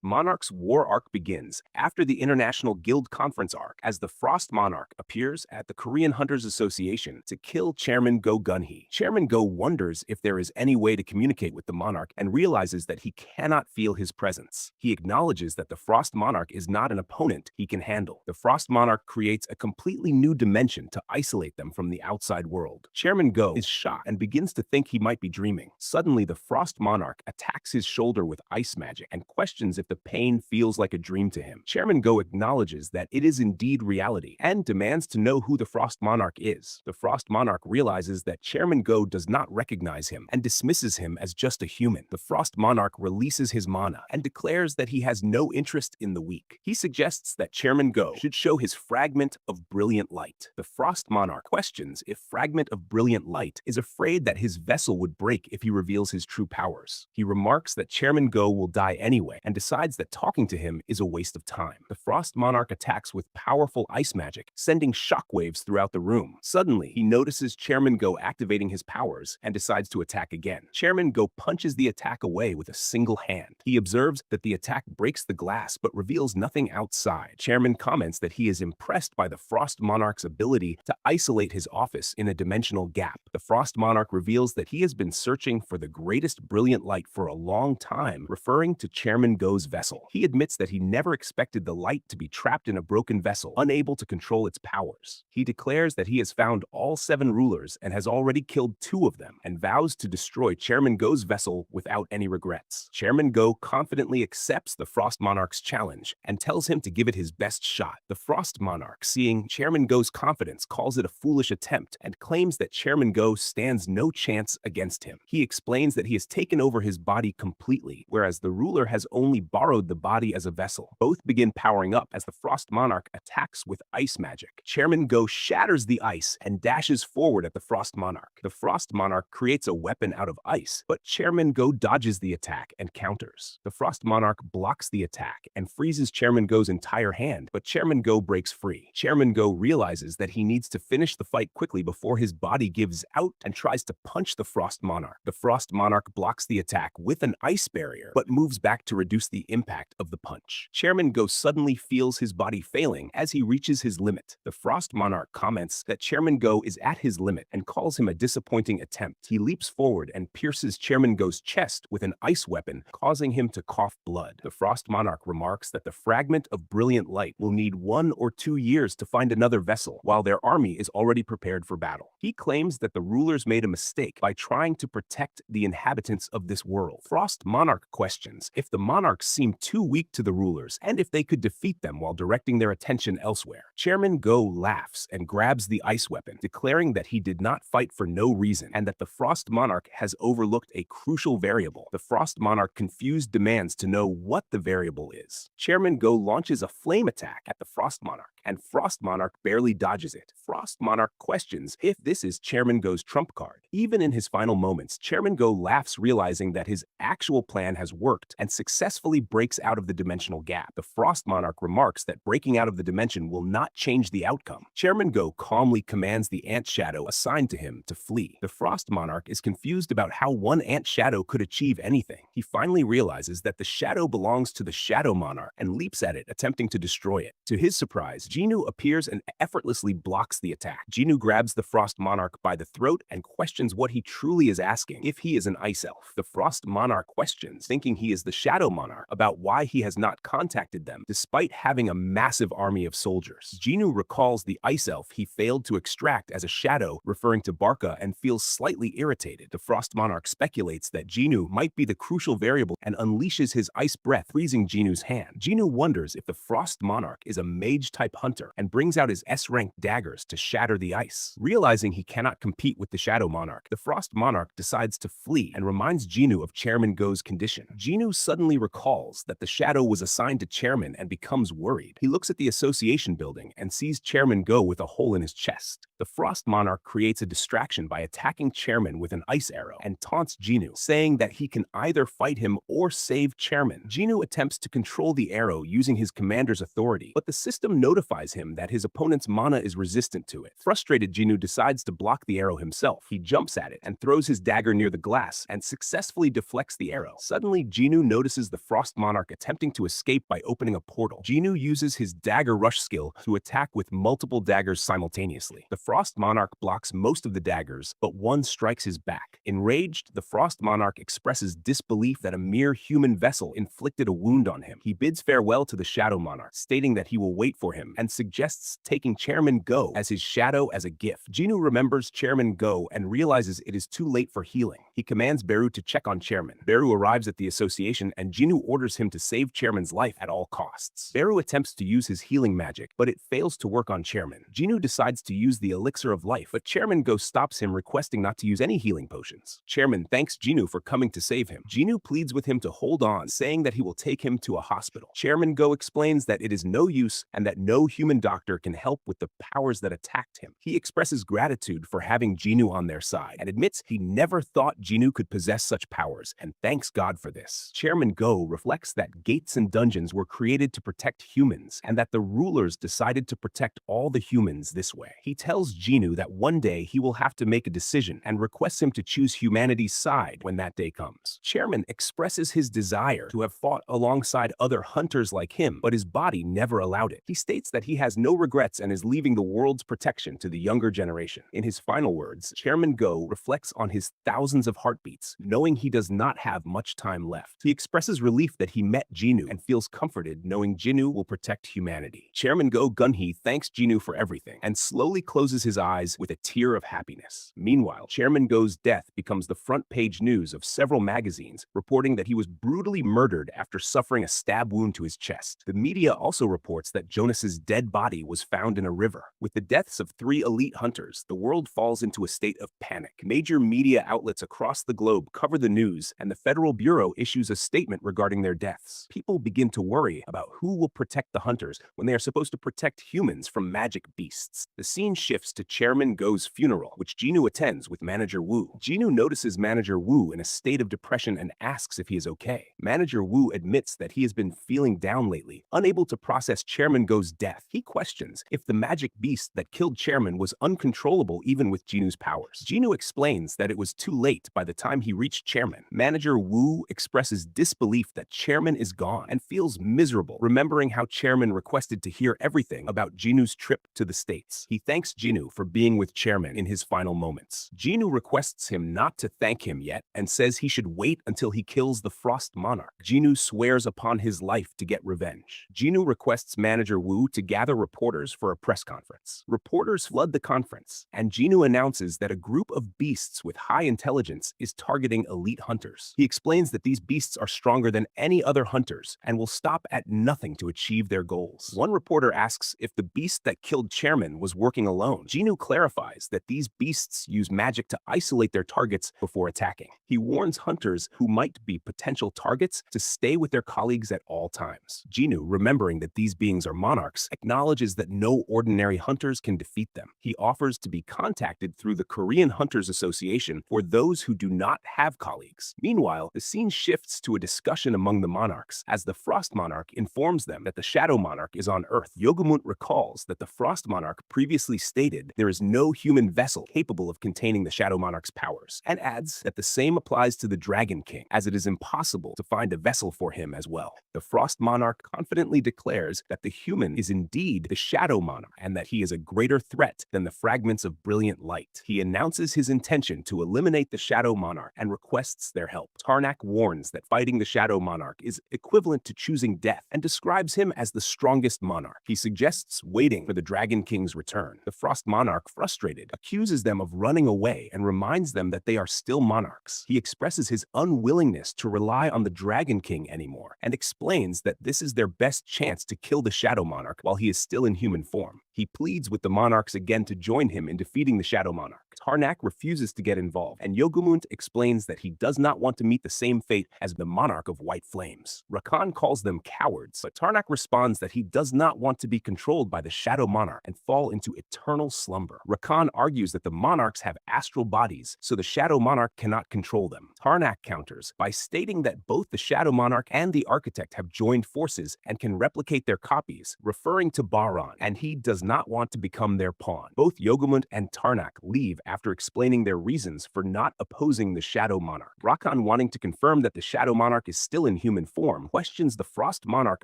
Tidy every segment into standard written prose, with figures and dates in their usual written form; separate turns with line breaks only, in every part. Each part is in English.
Monarchs War Arc begins after the International Guild Conference arc as the Frost Monarch appears at the Korean Hunters Association to kill Chairman Go Gunhee. Chairman Go wonders if there is any way to communicate with the Monarch and realizes that he cannot feel his presence. He acknowledges that the Frost Monarch is not an opponent he can handle. The Frost Monarch creates a completely new dimension to isolate them from the outside world. Chairman Go is shocked and begins to think he might be dreaming. Suddenly, the Frost Monarch attacks his shoulder with ice magic and questions if the pain feels like a dream to him. Chairman Go acknowledges that it is indeed reality and demands to know who the Frost Monarch is. The Frost Monarch realizes that Chairman Go does not recognize him and dismisses him as just a human. The Frost Monarch releases his mana and declares that he has no interest in the weak. He suggests that Chairman Go should show his fragment of brilliant light. The Frost Monarch questions if Fragment of Brilliant Light is afraid that his vessel would break if he reveals his true powers. He remarks that Chairman Go will die anyway and decides that talking to him is a waste of time. The Frost Monarch attacks with powerful ice magic, sending shockwaves throughout the room. Suddenly, he notices Chairman Go activating his powers and decides to attack again. Chairman Go punches the attack away with a single hand. He observes that the attack breaks the glass but reveals nothing outside. Chairman comments that he is impressed by the Frost Monarch's ability to isolate his office in a dimensional gap. The Frost Monarch reveals that he has been searching for the greatest brilliant light for a long time, referring to Chairman Go's vessel. He admits that he never expected the light to be trapped in a broken vessel, unable to control its powers. He declares that he has found all 7 rulers and has already killed 2 of them, and vows to destroy Chairman Go's vessel without any regrets. Chairman Go confidently accepts the Frost Monarch's challenge and tells him to give it his best shot. The Frost Monarch, seeing Chairman Go's confidence, calls it a foolish attempt and claims that Chairman Go stands no chance against him. He explains that he has taken over his body completely, whereas the ruler has only borrowed the body as a vessel. Both begin powering up as the Frost Monarch attacks with ice magic. Chairman Go shatters the ice and dashes forward at the Frost Monarch. The Frost Monarch creates a weapon out of ice, but Chairman Go dodges the attack and counters. The Frost Monarch blocks the attack and freezes Chairman Go's entire hand, but Chairman Go breaks free. Chairman Go realizes that he needs to finish the fight quickly before his body gives out and tries to punch the Frost Monarch. The Frost Monarch blocks the attack with an ice barrier, but moves back to reduce the impact of the punch. Chairman Go suddenly feels his body failing as he reaches his limit. The Frost Monarch comments that Chairman Go is at his limit and calls him a disappointing attempt. He leaps forward and pierces Chairman Go's chest with an ice weapon, causing him to cough blood. The Frost Monarch remarks that the Fragment of Brilliant Light will need 1 or 2 years to find another vessel, while their army is already prepared for battle. He claims that the rulers made a mistake by trying to protect the inhabitants of this world. Frost Monarch questions if the monarchs seem too weak to the rulers and if they could defeat them while directing their attention elsewhere. Chairman Go laughs and grabs the ice weapon, declaring that he did not fight for no reason and that the Frost Monarch has overlooked a crucial variable. The Frost Monarch, confused, demands to know what the variable is. Chairman Go launches a flame attack at the Frost Monarch, and Frost Monarch barely dodges it. Frost Monarch questions if this is Chairman Go's trump card. Even in his final moments, Chairman Go laughs, realizing that his actual plan has worked and successfully breaks out of the dimensional gap. The Frost Monarch remarks that breaking out of the dimension will not change the outcome. Chairman Go calmly commands the ant shadow assigned to him to flee. The Frost Monarch is confused about how one ant shadow could achieve anything. He finally realizes that the shadow belongs to the Shadow Monarch and leaps at it, attempting to destroy it. To his surprise, Jinwoo appears and effortlessly blocks the attack. Jinwoo grabs the Frost Monarch by the throat and questions what he truly is asking, if he is an ice elf. The Frost Monarch questions, thinking he is the Shadow Monarch, about why he has not contacted them despite having a massive army of soldiers. Jinwoo recalls the ice elf he failed to extract as a shadow, referring to Barca, and feels slightly irritated. The Frost Monarch speculates that Jinwoo might be the crucial variable and unleashes his ice breath, freezing Jinwoo's hand. Jinwoo wonders if the Frost Monarch is a mage-type hunter and brings out his S-rank daggers to shatter the ice. Realizing he cannot compete with the Shadow Monarch, the Frost Monarch decides to flee and reminds Jinwoo of Chairman Go's condition. Jinwoo suddenly recalls that the shadow was assigned to Chairman and becomes worried. He looks at the association building and sees Chairman Go with a hole in his chest. The Frost Monarch creates a distraction by attacking Chairman with an ice arrow and taunts Jinwoo, saying that he can either fight him or save Chairman. Jinwoo attempts to control the arrow using his commander's authority, but the system notifies him that his opponent's mana is resistant to it. Frustrated, Jinwoo decides to block the arrow himself. He jumps at it and throws his dagger near the glass and successfully deflects the arrow. Suddenly, Jinwoo notices the Frost Monarch attempting to escape by opening a portal. Jinwoo uses his dagger rush skill to attack with multiple daggers simultaneously. The Frost Monarch blocks most of the daggers, but one strikes his back. Enraged, the Frost Monarch expresses disbelief that a mere human vessel inflicted a wound on him. He bids farewell to the Shadow Monarch, stating that he will wait for him, and suggests taking Chairman Go as his shadow as a gift. Jinwoo remembers Chairman Go and realizes it is too late for healing. He commands Beru to check on Chairman. Beru arrives at the association and Jinwoo orders him to save Chairman's life at all costs. Beru attempts to use his healing magic, but it fails to work on Chairman. Jinwoo decides to use the elixir of life, but Chairman Go stops him, requesting not to use any healing potions. Chairman thanks Jinwoo for coming to save him. Jinwoo pleads with him to hold on, saying that he will take him to a hospital. Chairman Go explains that it is no use and that no human doctor can help with the powers that attacked him. He expresses gratitude for having Jinwoo on their side and admits he never thought Jinwoo could possess such powers and thanks God for this. Chairman Go reflects that gates and dungeons were created to protect humans and that the rulers decided to protect all the humans this way. He tells Jinwoo that one day he will have to make a decision and requests him to choose humanity's side when that day comes. Chairman expresses his desire to have fought alongside other hunters like him, but his body never allowed it. He states that he has no regrets and is leaving the world's protection to the younger generation. In his final words, Chairman Go reflects on his thousands of heartbeats, knowing he does not have much time left. He expresses relief that he met Jinwoo and feels comforted knowing Jinwoo will protect humanity. Chairman Go Gunhee thanks Jinwoo for everything and slowly closes his eyes with a tear of happiness. Meanwhile, Chairman Go's death becomes the front page news of several magazines, reporting that he was brutally murdered after suffering a stab wound to his chest. The media also reports that Jonas's dead body was found in a river. With the deaths of 3 elite hunters, the world falls into a state of panic. Major media outlets across the globe cover the news, and the Federal Bureau issues a statement regarding their deaths. People begin to worry about who will protect the hunters when they are supposed to protect humans from magic beasts. The scene shifts to Chairman Go's funeral, which Jinwoo attends with Manager Woo. Jinwoo notices Manager Woo in a state of depression and asks if he is okay. Manager Woo admits that he has been feeling down lately, unable to process Chairman Go's death. He questions if the magic beast that killed Chairman was uncontrollable even with Jinwoo's powers. Jinwoo explains that it was too late by the time he reached Chairman. Manager Woo expresses disbelief that Chairman is gone and feels miserable, remembering how Chairman requested to hear everything about Jinwoo's trip to the States. He thanks Jinwoo for being with Chairman in his final moments. Jinwoo requests him not to thank him yet and says he should wait until he kills the Frost Monarch. Jinwoo swears upon his life to get revenge. Jinwoo requests Manager Woo to gather reporters for a press conference. Reporters flood the conference, and Jinwoo announces that a group of beasts with high intelligence is targeting elite hunters. He explains that these beasts are stronger than any other hunters and will stop at nothing to achieve their goals. One reporter asks if the beast that killed Chairman was working alone. Jinwoo clarifies that these beasts use magic to isolate their targets before attacking. He warns hunters who might be potential targets to stay with their colleagues at all times. Jinwoo, remembering that these beings are monarchs, acknowledges that no ordinary hunters can defeat them. He offers to be contacted through the Korean Hunters Association for those who do not have colleagues. Meanwhile, the scene shifts to a discussion among the monarchs as the Frost Monarch informs them that the Shadow Monarch is on Earth. Yoonho recalls that the Frost Monarch previously stated there is no human vessel capable of containing the Shadow Monarch's powers, and adds that the same applies to the Dragon King, as it is impossible to find a vessel for him as well. The Frost Monarch confidently declares that the human is indeed the Shadow Monarch and that he is a greater threat than the fragments of brilliant light. He announces his intention to eliminate the Shadow Monarch and requests their help. Tarnak warns that fighting the Shadow Monarch is equivalent to choosing death and describes him as the strongest monarch. He suggests waiting for the Dragon King's return. The Frost Monarch, frustrated, accuses them of running away and reminds them that they are still monarchs. He expresses his unwillingness to rely on the Dragon King anymore and explains that this is their best chance to kill the Shadow Monarch while he is still in human form. He pleads with the monarchs again to join him in defeating the Shadow Monarch. Tarnak refuses to get involved, and Yogamund explains that he does not want to meet the same fate as the Monarch of White Flames. Rakan calls them cowards, but Tarnak responds that he does not want to be controlled by the Shadow Monarch and fall into eternal slumber. Rakan argues that the Monarchs have astral bodies, so the Shadow Monarch cannot control them. Tarnak counters by stating that both the Shadow Monarch and the Architect have joined forces and can replicate their copies, referring to Baron, and he does not want to become their pawn. Both Yogamund and Tarnak leave after explaining their reasons for not opposing the Shadow Monarch. Rakan, wanting to confirm that the Shadow Monarch is still in human form, questions the Frost Monarch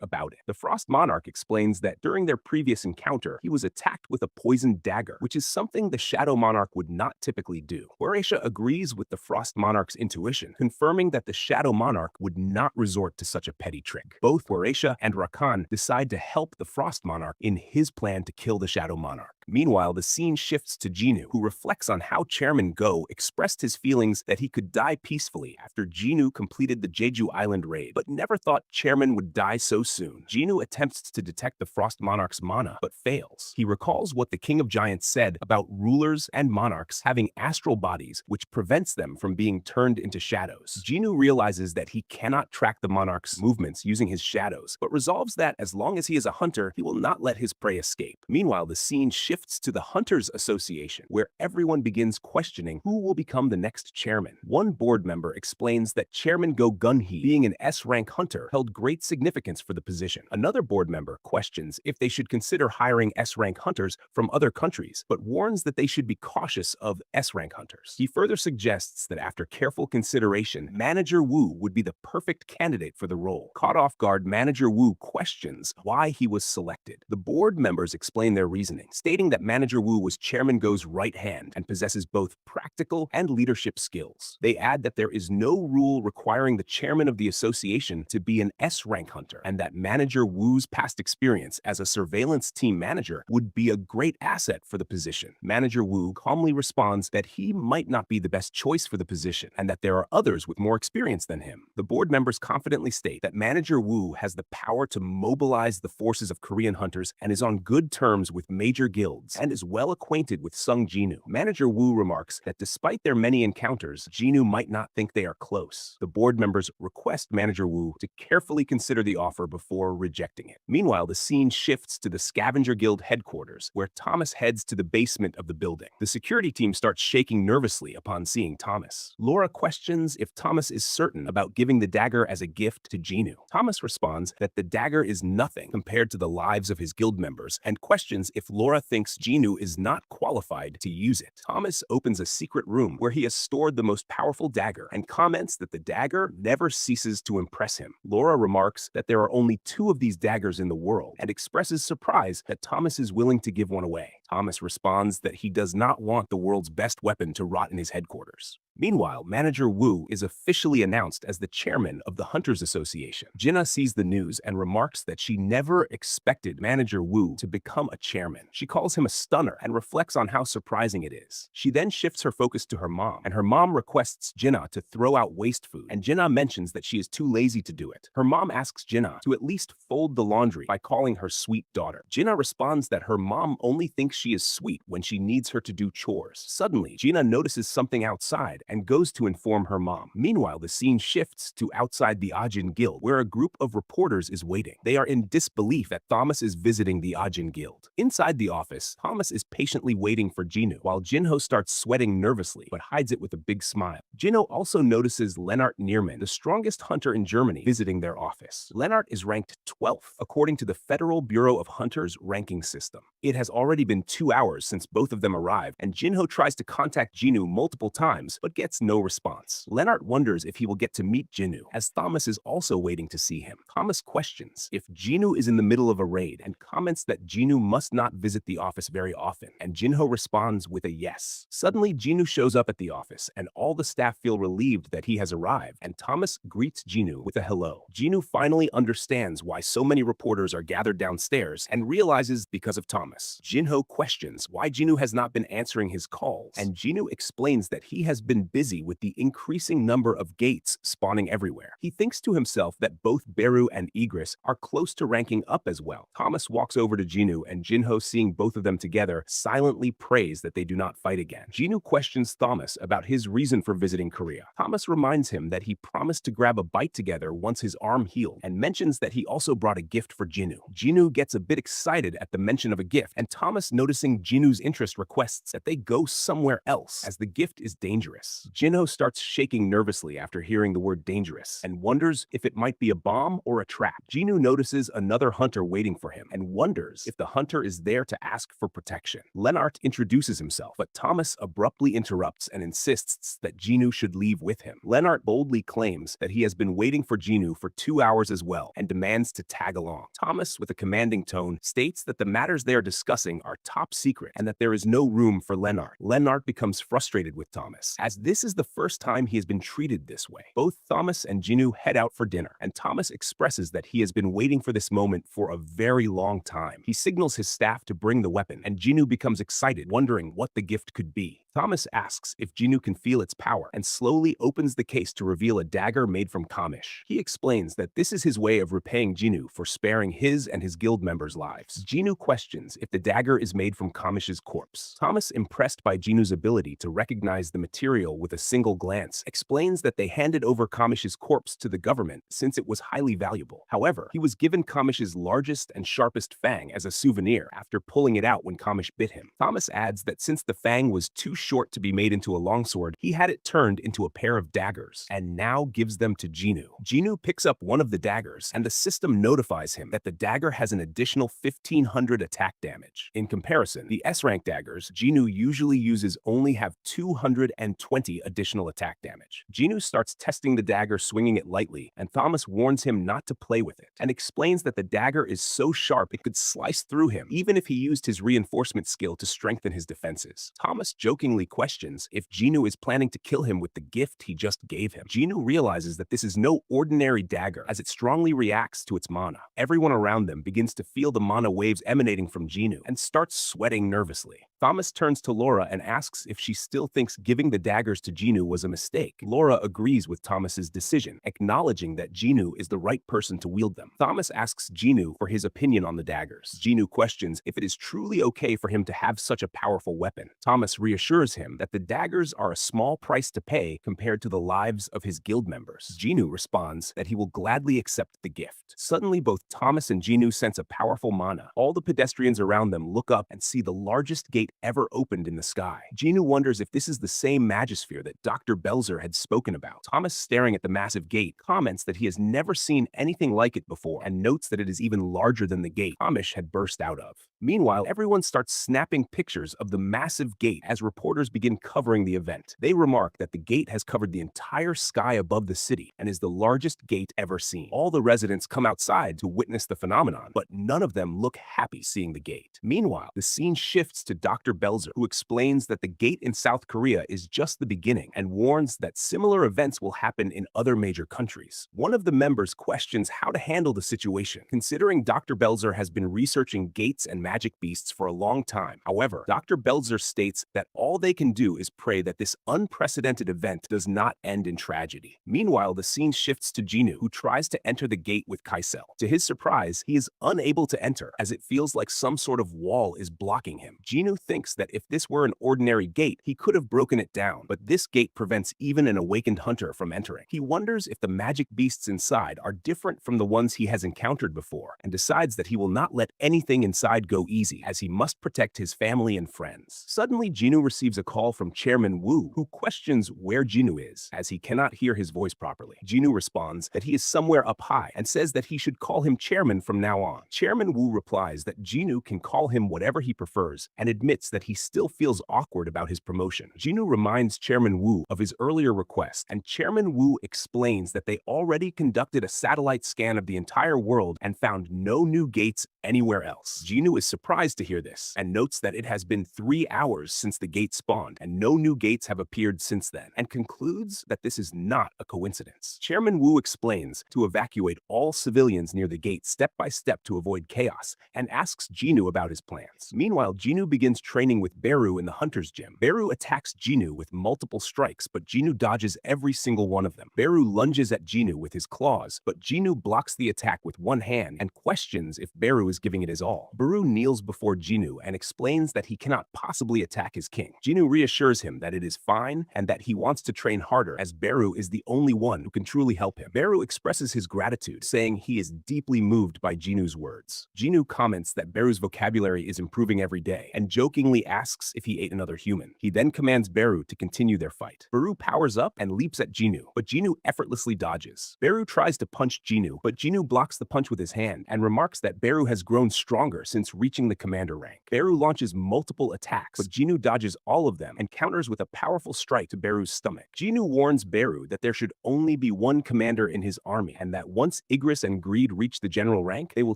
about it. The Frost Monarch explains that during their previous encounter, he was attacked with a poisoned dagger, which is something the Shadow Monarch would not typically do. Horatio agrees with the Frost Monarch's intuition, confirming that the Shadow Monarch would not resort to such a petty trick. Both Horatio and Rakan decide to help the Frost Monarch in his plan to kill the Shadow Monarch. Meanwhile, the scene shifts to Jinwoo, who reflects on how Chairman Go expressed his feelings that he could die peacefully after Jinwoo completed the Jeju Island raid, but never thought Chairman would die so soon. Jinwoo attempts to detect the Frost Monarch's mana, but fails. He recalls what the King of Giants said about rulers and monarchs having astral bodies, which prevents them from being turned into shadows. Jinwoo realizes that he cannot track the monarch's movements using his shadows, but resolves that as long as he is a hunter, he will not let his prey escape. Meanwhile, the scene shifts to the Hunters Association, where everyone begins questioning who will become the next chairman. One board member explains that Chairman Go Gunhee, being an S-rank hunter, held great significance for the position. Another board member questions if they should consider hiring S-rank hunters from other countries, but warns that they should be cautious of S-rank hunters. He further suggests that after careful consideration, Manager Woo would be the perfect candidate for the role. Caught off guard, Manager Woo questions why he was selected. The board members explain their reasoning, stating that Manager Woo was Chairman Go's right hand and possesses both practical and leadership skills. They add that there is no rule requiring the chairman of the association to be an S-rank hunter, and that Manager Woo's past experience as a surveillance team manager would be a great asset for the position. Manager Woo calmly responds that he might not be the best choice for the position, and that there are others with more experience than him. The board members confidently state that Manager Woo has the power to mobilize the forces of Korean hunters and is on good terms with major guilds and is well acquainted with Sung Jinwoo. Manager Woo remarks that despite their many encounters, Jinwoo might not think they are close. The board members request Manager Woo to carefully consider the offer before rejecting it. Meanwhile, the scene shifts to the Scavenger Guild headquarters, where Thomas heads to the basement of the building. The security team starts shaking nervously upon seeing Thomas. Laura questions if Thomas is certain about giving the dagger as a gift to Jinwoo. Thomas responds that the dagger is nothing compared to the lives of his guild members, and questions if Laura thinks Jinwoo is not qualified to use it. Thomas opens a secret room where he has stored the most powerful dagger and comments that the dagger never ceases to impress him. Laura remarks that there are only 2 of these daggers in the world and expresses surprise that Thomas is willing to give one away. Thomas responds that he does not want the world's best weapon to rot in his headquarters. Meanwhile, Manager Woo is officially announced as the chairman of the Hunters Association. Jinah sees the news and remarks that she never expected Manager Woo to become a chairman. She calls him a stunner and reflects on how surprising it is. She then shifts her focus to her mom, and her mom requests Jinah to throw out waste food, and Jinah mentions that she is too lazy to do it. Her mom asks Jinah to at least fold the laundry by calling her sweet daughter. Jinah responds that her mom only thinks she is sweet when she needs her to do chores. Suddenly, Jinah notices something outside and goes to inform her mom. Meanwhile, the scene shifts to outside the Ahjin Guild, where a group of reporters is waiting. They are in disbelief that Thomas is visiting the Ahjin Guild. Inside the office, Thomas is patiently waiting for Jinwoo, while Yoonho starts sweating nervously, but hides it with a big smile. Yoonho also notices Lennart Neerman, the strongest hunter in Germany, visiting their office. Lennart is ranked 12th, according to the Federal Bureau of Hunters ranking system. It has already been 2 hours since both of them arrived, and Yoonho tries to contact Jinwoo multiple times, but gets no response. Lennart wonders if he will get to meet Jinwoo, as Thomas is also waiting to see him. Thomas questions if Jinwoo is in the middle of a raid, and comments that Jinwoo must not visit the office very often, and Yoonho responds with a yes. Suddenly, Jinwoo shows up at the office, and all the staff feel relieved that he has arrived, and Thomas greets Jinwoo with a hello. Jinwoo finally understands why so many reporters are gathered downstairs, and realizes because of Thomas. Yoonho questions why Jinwoo has not been answering his calls, and Jinwoo explains that he has been busy with the increasing number of gates spawning everywhere. He thinks to himself that both Beru and Igris are close to ranking up as well. Thomas walks over to Jinwoo, and Yoonho, seeing both of them together, silently prays that they do not fight again. Jinwoo questions Thomas about his reason for visiting Korea. Thomas reminds him that he promised to grab a bite together once his arm healed, and mentions that he also brought a gift for Jinwoo. Jinwoo gets a bit excited at the mention of a gift, and Thomas, noticing Jinwoo's interest, requests that they go somewhere else, as the gift is dangerous. Jinwoo starts shaking nervously after hearing the word dangerous, and wonders if it might be a bomb or a trap. Jinwoo notices another hunter waiting for him, and wonders if the hunter is there to ask for protection. Lennart introduces himself, but Thomas abruptly interrupts and insists that Jinwoo should leave with him. Lennart boldly claims that he has been waiting for Jinwoo for 2 hours as well, and demands to tag along. Thomas, with a commanding tone, states that the matters they are discussing are top secret, and that there is no room for Lennart. Lennart becomes frustrated with Thomas, as this is the first time he has been treated this way. Both Thomas and Jinwoo head out for dinner, and Thomas expresses that he has been waiting for this moment for a very long time. He signals his staff to bring the weapon, and Jinwoo becomes excited, wondering what the gift could be. Thomas asks if Jinwoo can feel its power, and slowly opens the case to reveal a dagger made from Kamish. He explains that this is his way of repaying Jinwoo for sparing his and his guild members' lives. Jinwoo questions if the dagger is made from Kamish's corpse. Thomas, impressed by Jinwoo's ability to recognize the material with a single glance, explains that they handed over Kamish's corpse to the government since it was highly valuable. However, he was given Kamish's largest and sharpest fang as a souvenir after pulling it out when Kamish bit him. Thomas adds that since the fang was too short to be made into a longsword, he had it turned into a pair of daggers, and now gives them to Jinwoo. Jinwoo picks up one of the daggers, and the system notifies him that the dagger has an additional 1500 attack damage. In comparison, the S-rank daggers Jinwoo usually uses only have 220 additional attack damage. Jinwoo starts testing the dagger, swinging it lightly, and Thomas warns him not to play with it, and explains that the dagger is so sharp it could slice through him, even if he used his reinforcement skill to strengthen his defenses. Thomas jokingly questions if Jinwoo is planning to kill him with the gift he just gave him. Jinwoo realizes that this is no ordinary dagger, as it strongly reacts to its mana. Everyone around them begins to feel the mana waves emanating from Jinwoo, and starts sweating nervously. Thomas turns to Laura and asks if she still thinks giving the daggers to Jinwoo was a mistake. Laura agrees with Thomas's decision, acknowledging that Jinwoo is the right person to wield them. Thomas asks Jinwoo for his opinion on the daggers. Jinwoo questions if it is truly okay for him to have such a powerful weapon. Thomas reassures him that the daggers are a small price to pay compared to the lives of his guild members. Jinwoo responds that he will gladly accept the gift. Suddenly, both Thomas and Jinwoo sense a powerful mana. All the pedestrians around them look up and see the largest gate ever opened in the sky. Jinwoo wonders if this is the same Magisphere that Dr. Belzer had spoken about. Thomas, staring at the massive gate, comments that he has never seen anything like it before, and notes that it is even larger than the gate Kamish had burst out of. Meanwhile, everyone starts snapping pictures of the massive gate as reporters begin covering the event. They remark that the gate has covered the entire sky above the city and is the largest gate ever seen. All the residents come outside to witness the phenomenon, but none of them look happy seeing the gate. Meanwhile, the scene shifts to Dr. Belzer, who explains that the gate in South Korea is just the beginning, and warns that similar events will happen in other major countries. One of the members questions how to handle the situation, considering Dr. Belzer has been researching gates and magic beasts for a long time. However, Dr. Belzer states that all they can do is pray that this unprecedented event does not end in tragedy. Meanwhile, the scene shifts to Jinwoo, who tries to enter the gate with Kaisel. To his surprise, he is unable to enter, as it feels like some sort of wall is blocking him. Jinwoo thinks that if this were an ordinary gate, he could have broken it down, but this gate prevents even an awakened hunter from entering. He wonders if the magic beasts inside are different from the ones he has encountered before, and decides that he will not let anything inside go easy, as he must protect his family and friends. Suddenly, Jinwoo receives a call from Chairman Woo, who questions where Jinwoo is, as he cannot hear his voice properly. Jinwoo responds that he is somewhere up high, and says that he should call him Chairman from now on. Chairman Woo replies that Jinwoo can call him whatever he prefers, and admits that he still feels awkward about his promotion. Jinwoo reminds Chairman Woo of his earlier request, and Chairman Woo explains that they already conducted a satellite scan of the entire world and found no new gates anywhere else. Jinwoo is surprised to hear this, and notes that it has been 3 hours since the gate spawned, and no new gates have appeared since then, and concludes that this is not a coincidence. Chairman Woo explains to evacuate all civilians near the gate step by step to avoid chaos, and asks Jinwoo about his plans. words. Meanwhile, Jinwoo begins training with Beru in the Hunter's Gym. Beru attacks Jinwoo with multiple strikes, but Jinwoo dodges every single one of them. Beru lunges at Jinwoo with his claws, but Jinwoo blocks the attack with one hand and questions if Beru is giving it his all. Beru kneels before Jinwoo and explains that he cannot possibly attack his king. Jinwoo reassures him that it is fine and that he wants to train harder, as Beru is the only one who can truly help him. Beru expresses his gratitude, saying he is deeply moved by Jinwoo's words. Jinwoo comments that Beru's vocabulary is improving every day and jokingly asks if he ate another human. He then commands Beru to continue their fight. Beru powers up and leaps at Jinwoo, but Jinwoo effortlessly dodges. Beru tries to punch Jinwoo, but Jinwoo blocks the punch with his hand and remarks that Beru has grown stronger since reaching the commander rank. Beru launches multiple attacks, but Jinwoo dodges all of them and counters with a powerful strike to Beru's stomach. Jinwoo warns Beru that there should only be one commander in his army and that once Igris and Greed reach the general rank, they will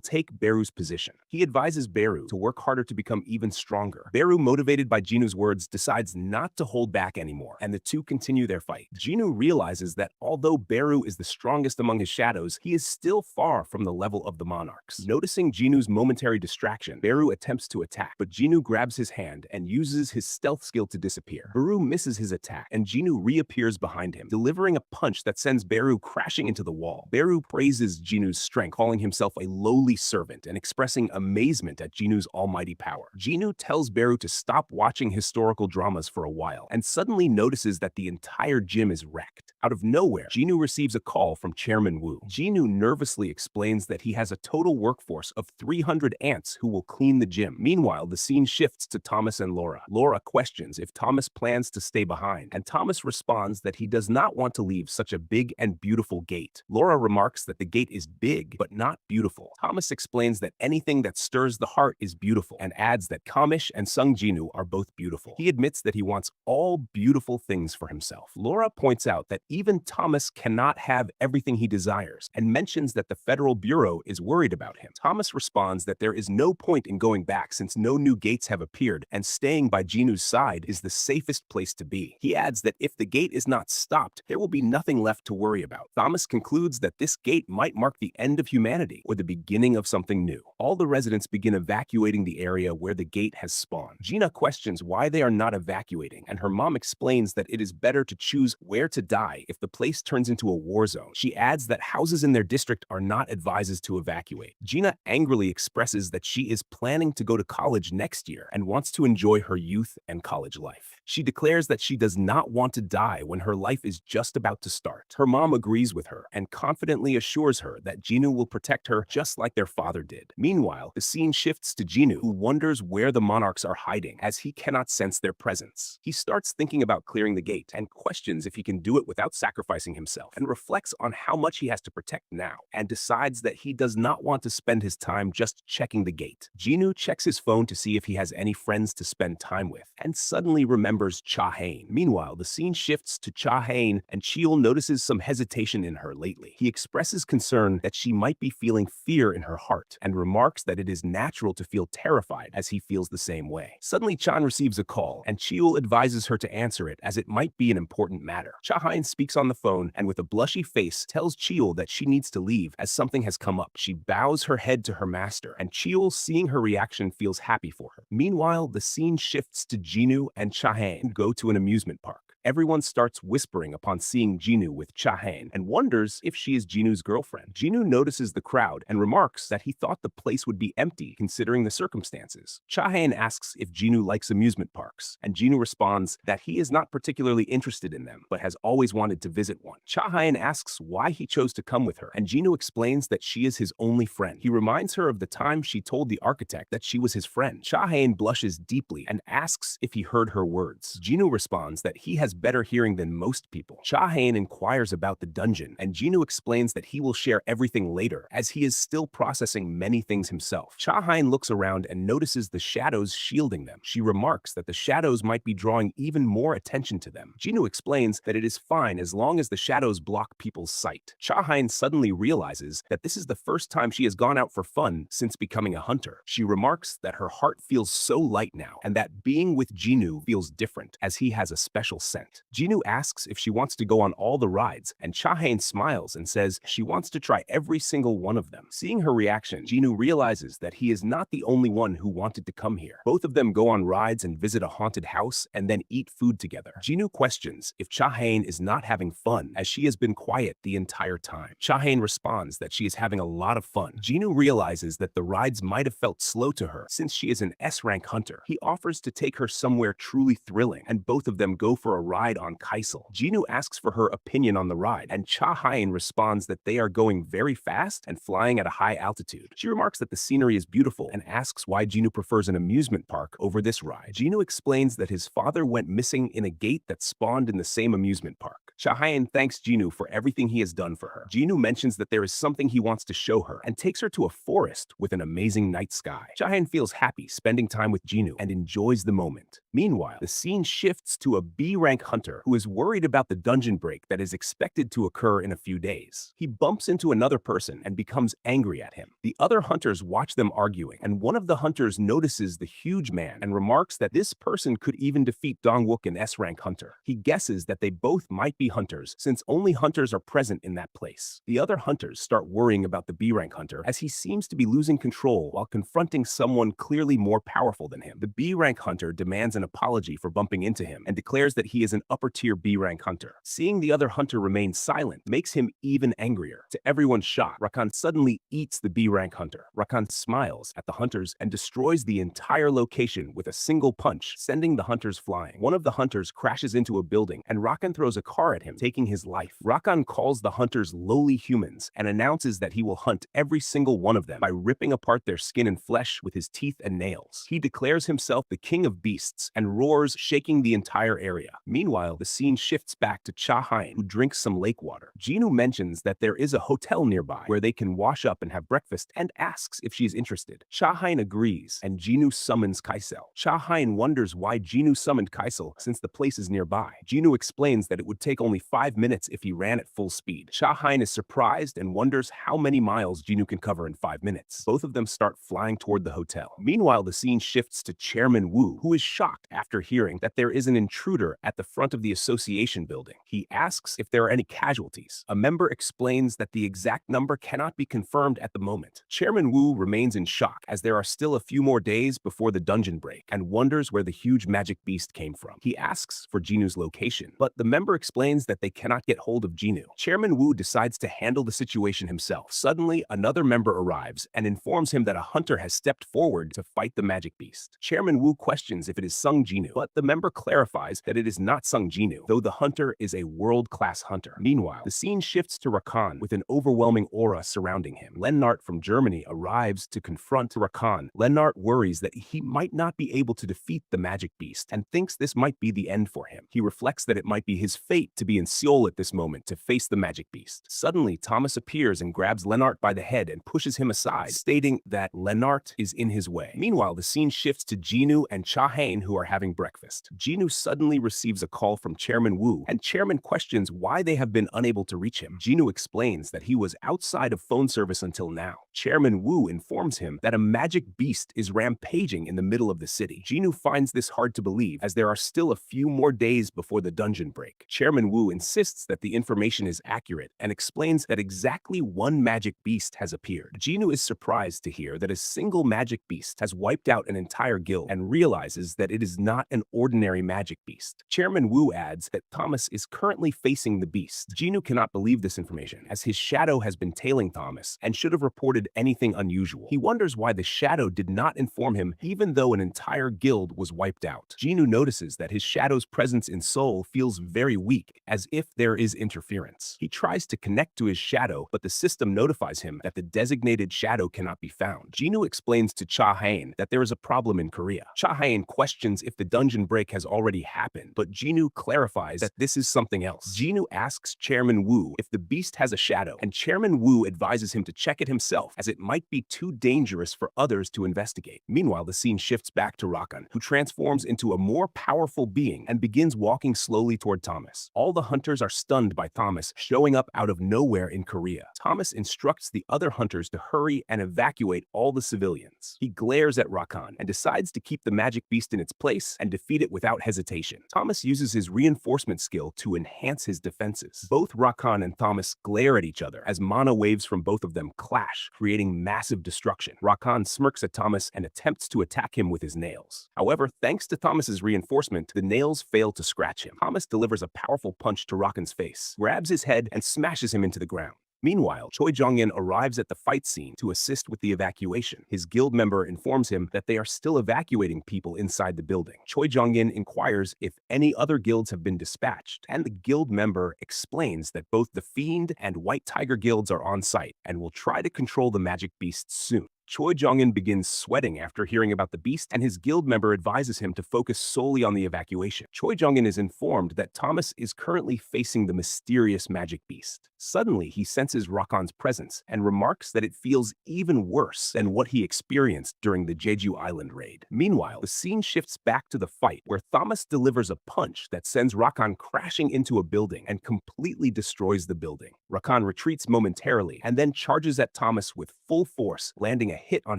take Beru's position. He advises Beru to work harder to become even stronger. Beru, motivated by Jinwoo's words, decides not to hold back anymore, and the two continue their fight. Jinwoo realizes that although Beru is the strongest among his shadows, he is still far from the level of the monarchs. Noticing Jinwoo's momentary distraction, Beru attempts to attack, but Jinwoo grabs his hand and uses his stealth skill to disappear. Beru misses his attack, and Jinwoo reappears behind him, delivering a punch that sends Beru crashing into the wall. Beru praises Jinwoo's strength, calling himself a lowly servant and expressing amazement at Jinwoo's almighty power. Jinwoo tells Beru to stop watching historical dramas for a while, and suddenly notices that the entire gym is wrecked. Out of nowhere, Jinwoo receives a call from Chairman Woo. Jinwoo nervously explains that he has a total workforce of 300 ants who will clean the gym. Meanwhile, the scene shifts to Thomas and Laura. Laura questions if Thomas plans to stay behind, and Thomas responds that he does not want to leave such a big and beautiful gate. Laura remarks that the gate is big, but not beautiful. Thomas explains that anything that stirs the heart is beautiful, and adds that Kamish and Sung Jinwoo are both beautiful. He admits that he wants all beautiful things for himself. Laura points out that even Thomas cannot have everything he desires, and mentions that the Federal Bureau is worried about him. Thomas responds that there is no point in going back since no new gates have appeared, and staying by Jinwoo's side is the safest place to be. He adds that if the gate is not stopped, there will be nothing left to worry about. Thomas concludes that this gate might mark the end of humanity or the beginning of something new. All the residents begin evacuating the area where the gate has spawned. Jinah questions why they are not evacuating, and her mom explains that it is better to choose where to die if the place turns into a war zone. She adds that houses in their district are not advised to evacuate. Jinah angrily expresses that she is planning to go to college next year and wants to enjoy her youth and college life. She declares that she does not want to die when her life is just about to start. Her mom agrees with her and confidently assures her that Jinwoo will protect her just like their father did. Meanwhile, the scene shifts to Jinwoo, who wonders where the monarchs are hiding as he cannot sense their presence. He starts thinking about clearing the gate and questions if he can do it without sacrificing himself, and reflects on how much he has to protect now, and decides that he does not want to spend his time just checking the gate. Jinwoo checks his phone to see if he has any friends to spend time with, and suddenly remembers Cha Hae-In. Meanwhile, the scene shifts to Cha Hae-In, and Cheol notices some hesitation in her lately. He expresses concern that she might be feeling fear in her heart, and remarks that it is natural to feel terrified as he feels the same way. Suddenly, Chan receives a call, and Cheol advises her to answer it as it might be an important matter. Cha Hae-In speaks on the phone and with a blushy face tells Cheol that she needs to leave as something has come up. She bows her head to her master, and Cheol, seeing her reaction, feels happy for her. Meanwhile, the scene shifts to Jinwoo and Cha Hae-In go to an amusement park. Everyone starts whispering upon seeing Jinwoo with Cha Hae-In and wonders if she is Jinwoo's girlfriend. Jinwoo notices the crowd and remarks that he thought the place would be empty considering the circumstances. Cha Hae-In asks if Jinwoo likes amusement parks, and Jinwoo responds that he is not particularly interested in them, but has always wanted to visit one. Cha Hae-In asks why he chose to come with her, and Jinwoo explains that she is his only friend. He reminds her of the time she told the architect that she was his friend. Cha Hae-In blushes deeply and asks if he heard her words. Jinwoo responds that he has better hearing than most people. Cha Hae-In inquires about the dungeon, and Jinwoo explains that he will share everything later, as he is still processing many things himself. Cha Hae-In looks around and notices the shadows shielding them. She remarks that the shadows might be drawing even more attention to them. Jinwoo explains that it is fine as long as the shadows block people's sight. Cha Hae-In suddenly realizes that this is the first time she has gone out for fun since becoming a hunter. She remarks that her heart feels so light now, and that being with Jinwoo feels different, as he has a special scent. consent. Jinwoo asks if she wants to go on all the rides, and Cha Hae-In smiles and says she wants to try every single one of them. Seeing her reaction, Jinwoo realizes that he is not the only one who wanted to come here. Both of them go on rides and visit a haunted house and then eat food together. Jinwoo questions if Cha Hae-In is not having fun, as she has been quiet the entire time. Cha Hae-In responds that she is having a lot of fun. Jinwoo realizes that the rides might have felt slow to her since she is an S-rank hunter. He offers to take her somewhere truly thrilling, and both of them go for a ride on Kaisel. Jinwoo asks for her opinion on the ride, and Cha Hae-In responds that they are going very fast and flying at a high altitude. She remarks that the scenery is beautiful and asks why Jinwoo prefers an amusement park over this ride. Jinwoo explains that his father went missing in a gate that spawned in the same amusement park. Cha Hae-In thanks Jinwoo for everything he has done for her. Jinwoo mentions that there is something he wants to show her and takes her to a forest with an amazing night sky. Cha Hae-In feels happy spending time with Jinwoo and enjoys the moment. Meanwhile, the scene shifts to a B-rank hunter who is worried about the dungeon break that is expected to occur in a few days. He bumps into another person and becomes angry at him. The other hunters watch them arguing, and one of the hunters notices the huge man and remarks that this person could even defeat Dongwook, an S-rank hunter. He guesses that they both might be hunters, since only hunters are present in that place. The other hunters start worrying about the B-rank hunter, as he seems to be losing control while confronting someone clearly more powerful than him. The B-rank hunter demands an apology for bumping into him and declares that he is an upper-tier B-rank hunter. Seeing the other hunter remain silent makes him even angrier. To everyone's shock, Rakan suddenly eats the B-rank hunter. Rakan smiles at the hunters and destroys the entire location with a single punch, sending the hunters flying. One of the hunters crashes into a building, and Rakan throws a car at him, taking his life. Rakan calls the hunters lowly humans and announces that he will hunt every single one of them by ripping apart their skin and flesh with his teeth and nails. He declares himself the king of beasts and roars, shaking the entire area. Meanwhile, the scene shifts back to Cha Hae-In, who drinks some lake water. Jinwoo mentions that there is a hotel nearby where they can wash up and have breakfast and asks if she is interested. Cha Hae-In agrees, and Jinwoo summons Kaisel. Cha Hae-In wonders why Jinwoo summoned Kaisel since the place is nearby. Jinwoo explains that it would take only 5 minutes if he ran at full speed. Cha Hae-In is surprised and wonders how many miles Jinwoo can cover in 5 minutes. Both of them start flying toward the hotel. Meanwhile, the scene shifts to Chairman Woo, who is shocked after hearing that there is an intruder at the front of the association building. He asks if there are any casualties. A member explains that the exact number cannot be confirmed at the moment. Chairman Woo remains in shock as there are still a few more days before the dungeon break and wonders where the huge magic beast came from. He asks for Jinwoo's location, but the member explains that they cannot get hold of Jinwoo. Chairman Woo decides to handle the situation himself. Suddenly, another member arrives and informs him that a hunter has stepped forward to fight the magic beast. Chairman Woo questions if it is Sung Jinwoo, but the member clarifies that it is not Sung Jinwoo, though the hunter is a world-class hunter. Meanwhile, the scene shifts to Rakan with an overwhelming aura surrounding him. Lennart from Germany arrives to confront Rakan. Lennart worries that he might not be able to defeat the magic beast and thinks this might be the end for him. He reflects that it might be his fate to be in Seoul at this moment to face the magic beast. Suddenly, Thomas appears and grabs Lennart by the head and pushes him aside, stating that Lennart is in his way. Meanwhile, the scene shifts to Jinwoo and Cha Hae-In, who are having breakfast. Jinwoo suddenly receives a call from Chairman Woo, and Chairman questions why they have been unable to reach him. Jinwoo explains that he was outside of phone service until now. Chairman Woo informs him that a magic beast is rampaging in the middle of the city. Jinwoo finds this hard to believe, as there are still a few more days before the dungeon break. Chairman Woo insists that the information is accurate and explains that exactly one magic beast has appeared. Jinwoo is surprised to hear that a single magic beast has wiped out an entire guild and realizes that it is not an ordinary magic beast. Chairman Woo adds that Thomas is currently facing the beast. Jinwoo cannot believe this information, as his shadow has been tailing Thomas and should have reported anything unusual. He wonders why the shadow did not inform him even though an entire guild was wiped out. Jinwoo notices that his shadow's presence in Seoul feels very weak, as if there is interference. He tries to connect to his shadow, but the system notifies him that the designated shadow cannot be found. Jinwoo explains to Cha Hae-In that there is a problem in Korea. Cha Hae-In questions if the dungeon break has already happened, but Jinwoo clarifies that this is something else. Jinwoo asks Chairman Woo if the beast has a shadow, and Chairman Woo advises him to check it himself, as it might be too dangerous for others to investigate. Meanwhile, the scene shifts back to Rakan, who transforms into a more powerful being and begins walking slowly toward Thomas. All All the hunters are stunned by Thomas showing up out of nowhere in Korea. Thomas instructs the other hunters to hurry and evacuate all the civilians. He glares at Rakan and decides to keep the magic beast in its place and defeat it without hesitation. Thomas uses his reinforcement skill to enhance his defenses. Both Rakan and Thomas glare at each other as mana waves from both of them clash, creating massive destruction. Rakan smirks at Thomas and attempts to attack him with his nails. However, thanks to Thomas's reinforcement, the nails fail to scratch him. Thomas delivers a powerful punch to Rakan's face, grabs his head, and smashes him into the ground. Meanwhile, Choi Jong-In arrives at the fight scene to assist with the evacuation. His guild member informs him that they are still evacuating people inside the building. Choi Jong-In inquires if any other guilds have been dispatched, and the guild member explains that both the Fiend and White Tiger guilds are on site and will try to control the magic beasts soon. Choi Jong-In begins sweating after hearing about the beast, and his guild member advises him to focus solely on the evacuation. Choi Jong-In is informed that Thomas is currently facing the mysterious magic beast. Suddenly, he senses Rakan's presence and remarks that it feels even worse than what he experienced during the Jeju Island raid. Meanwhile, the scene shifts back to the fight, where Thomas delivers a punch that sends Rakan crashing into a building and completely destroys the building. Rakan retreats momentarily and then charges at Thomas with full force, landing a hit on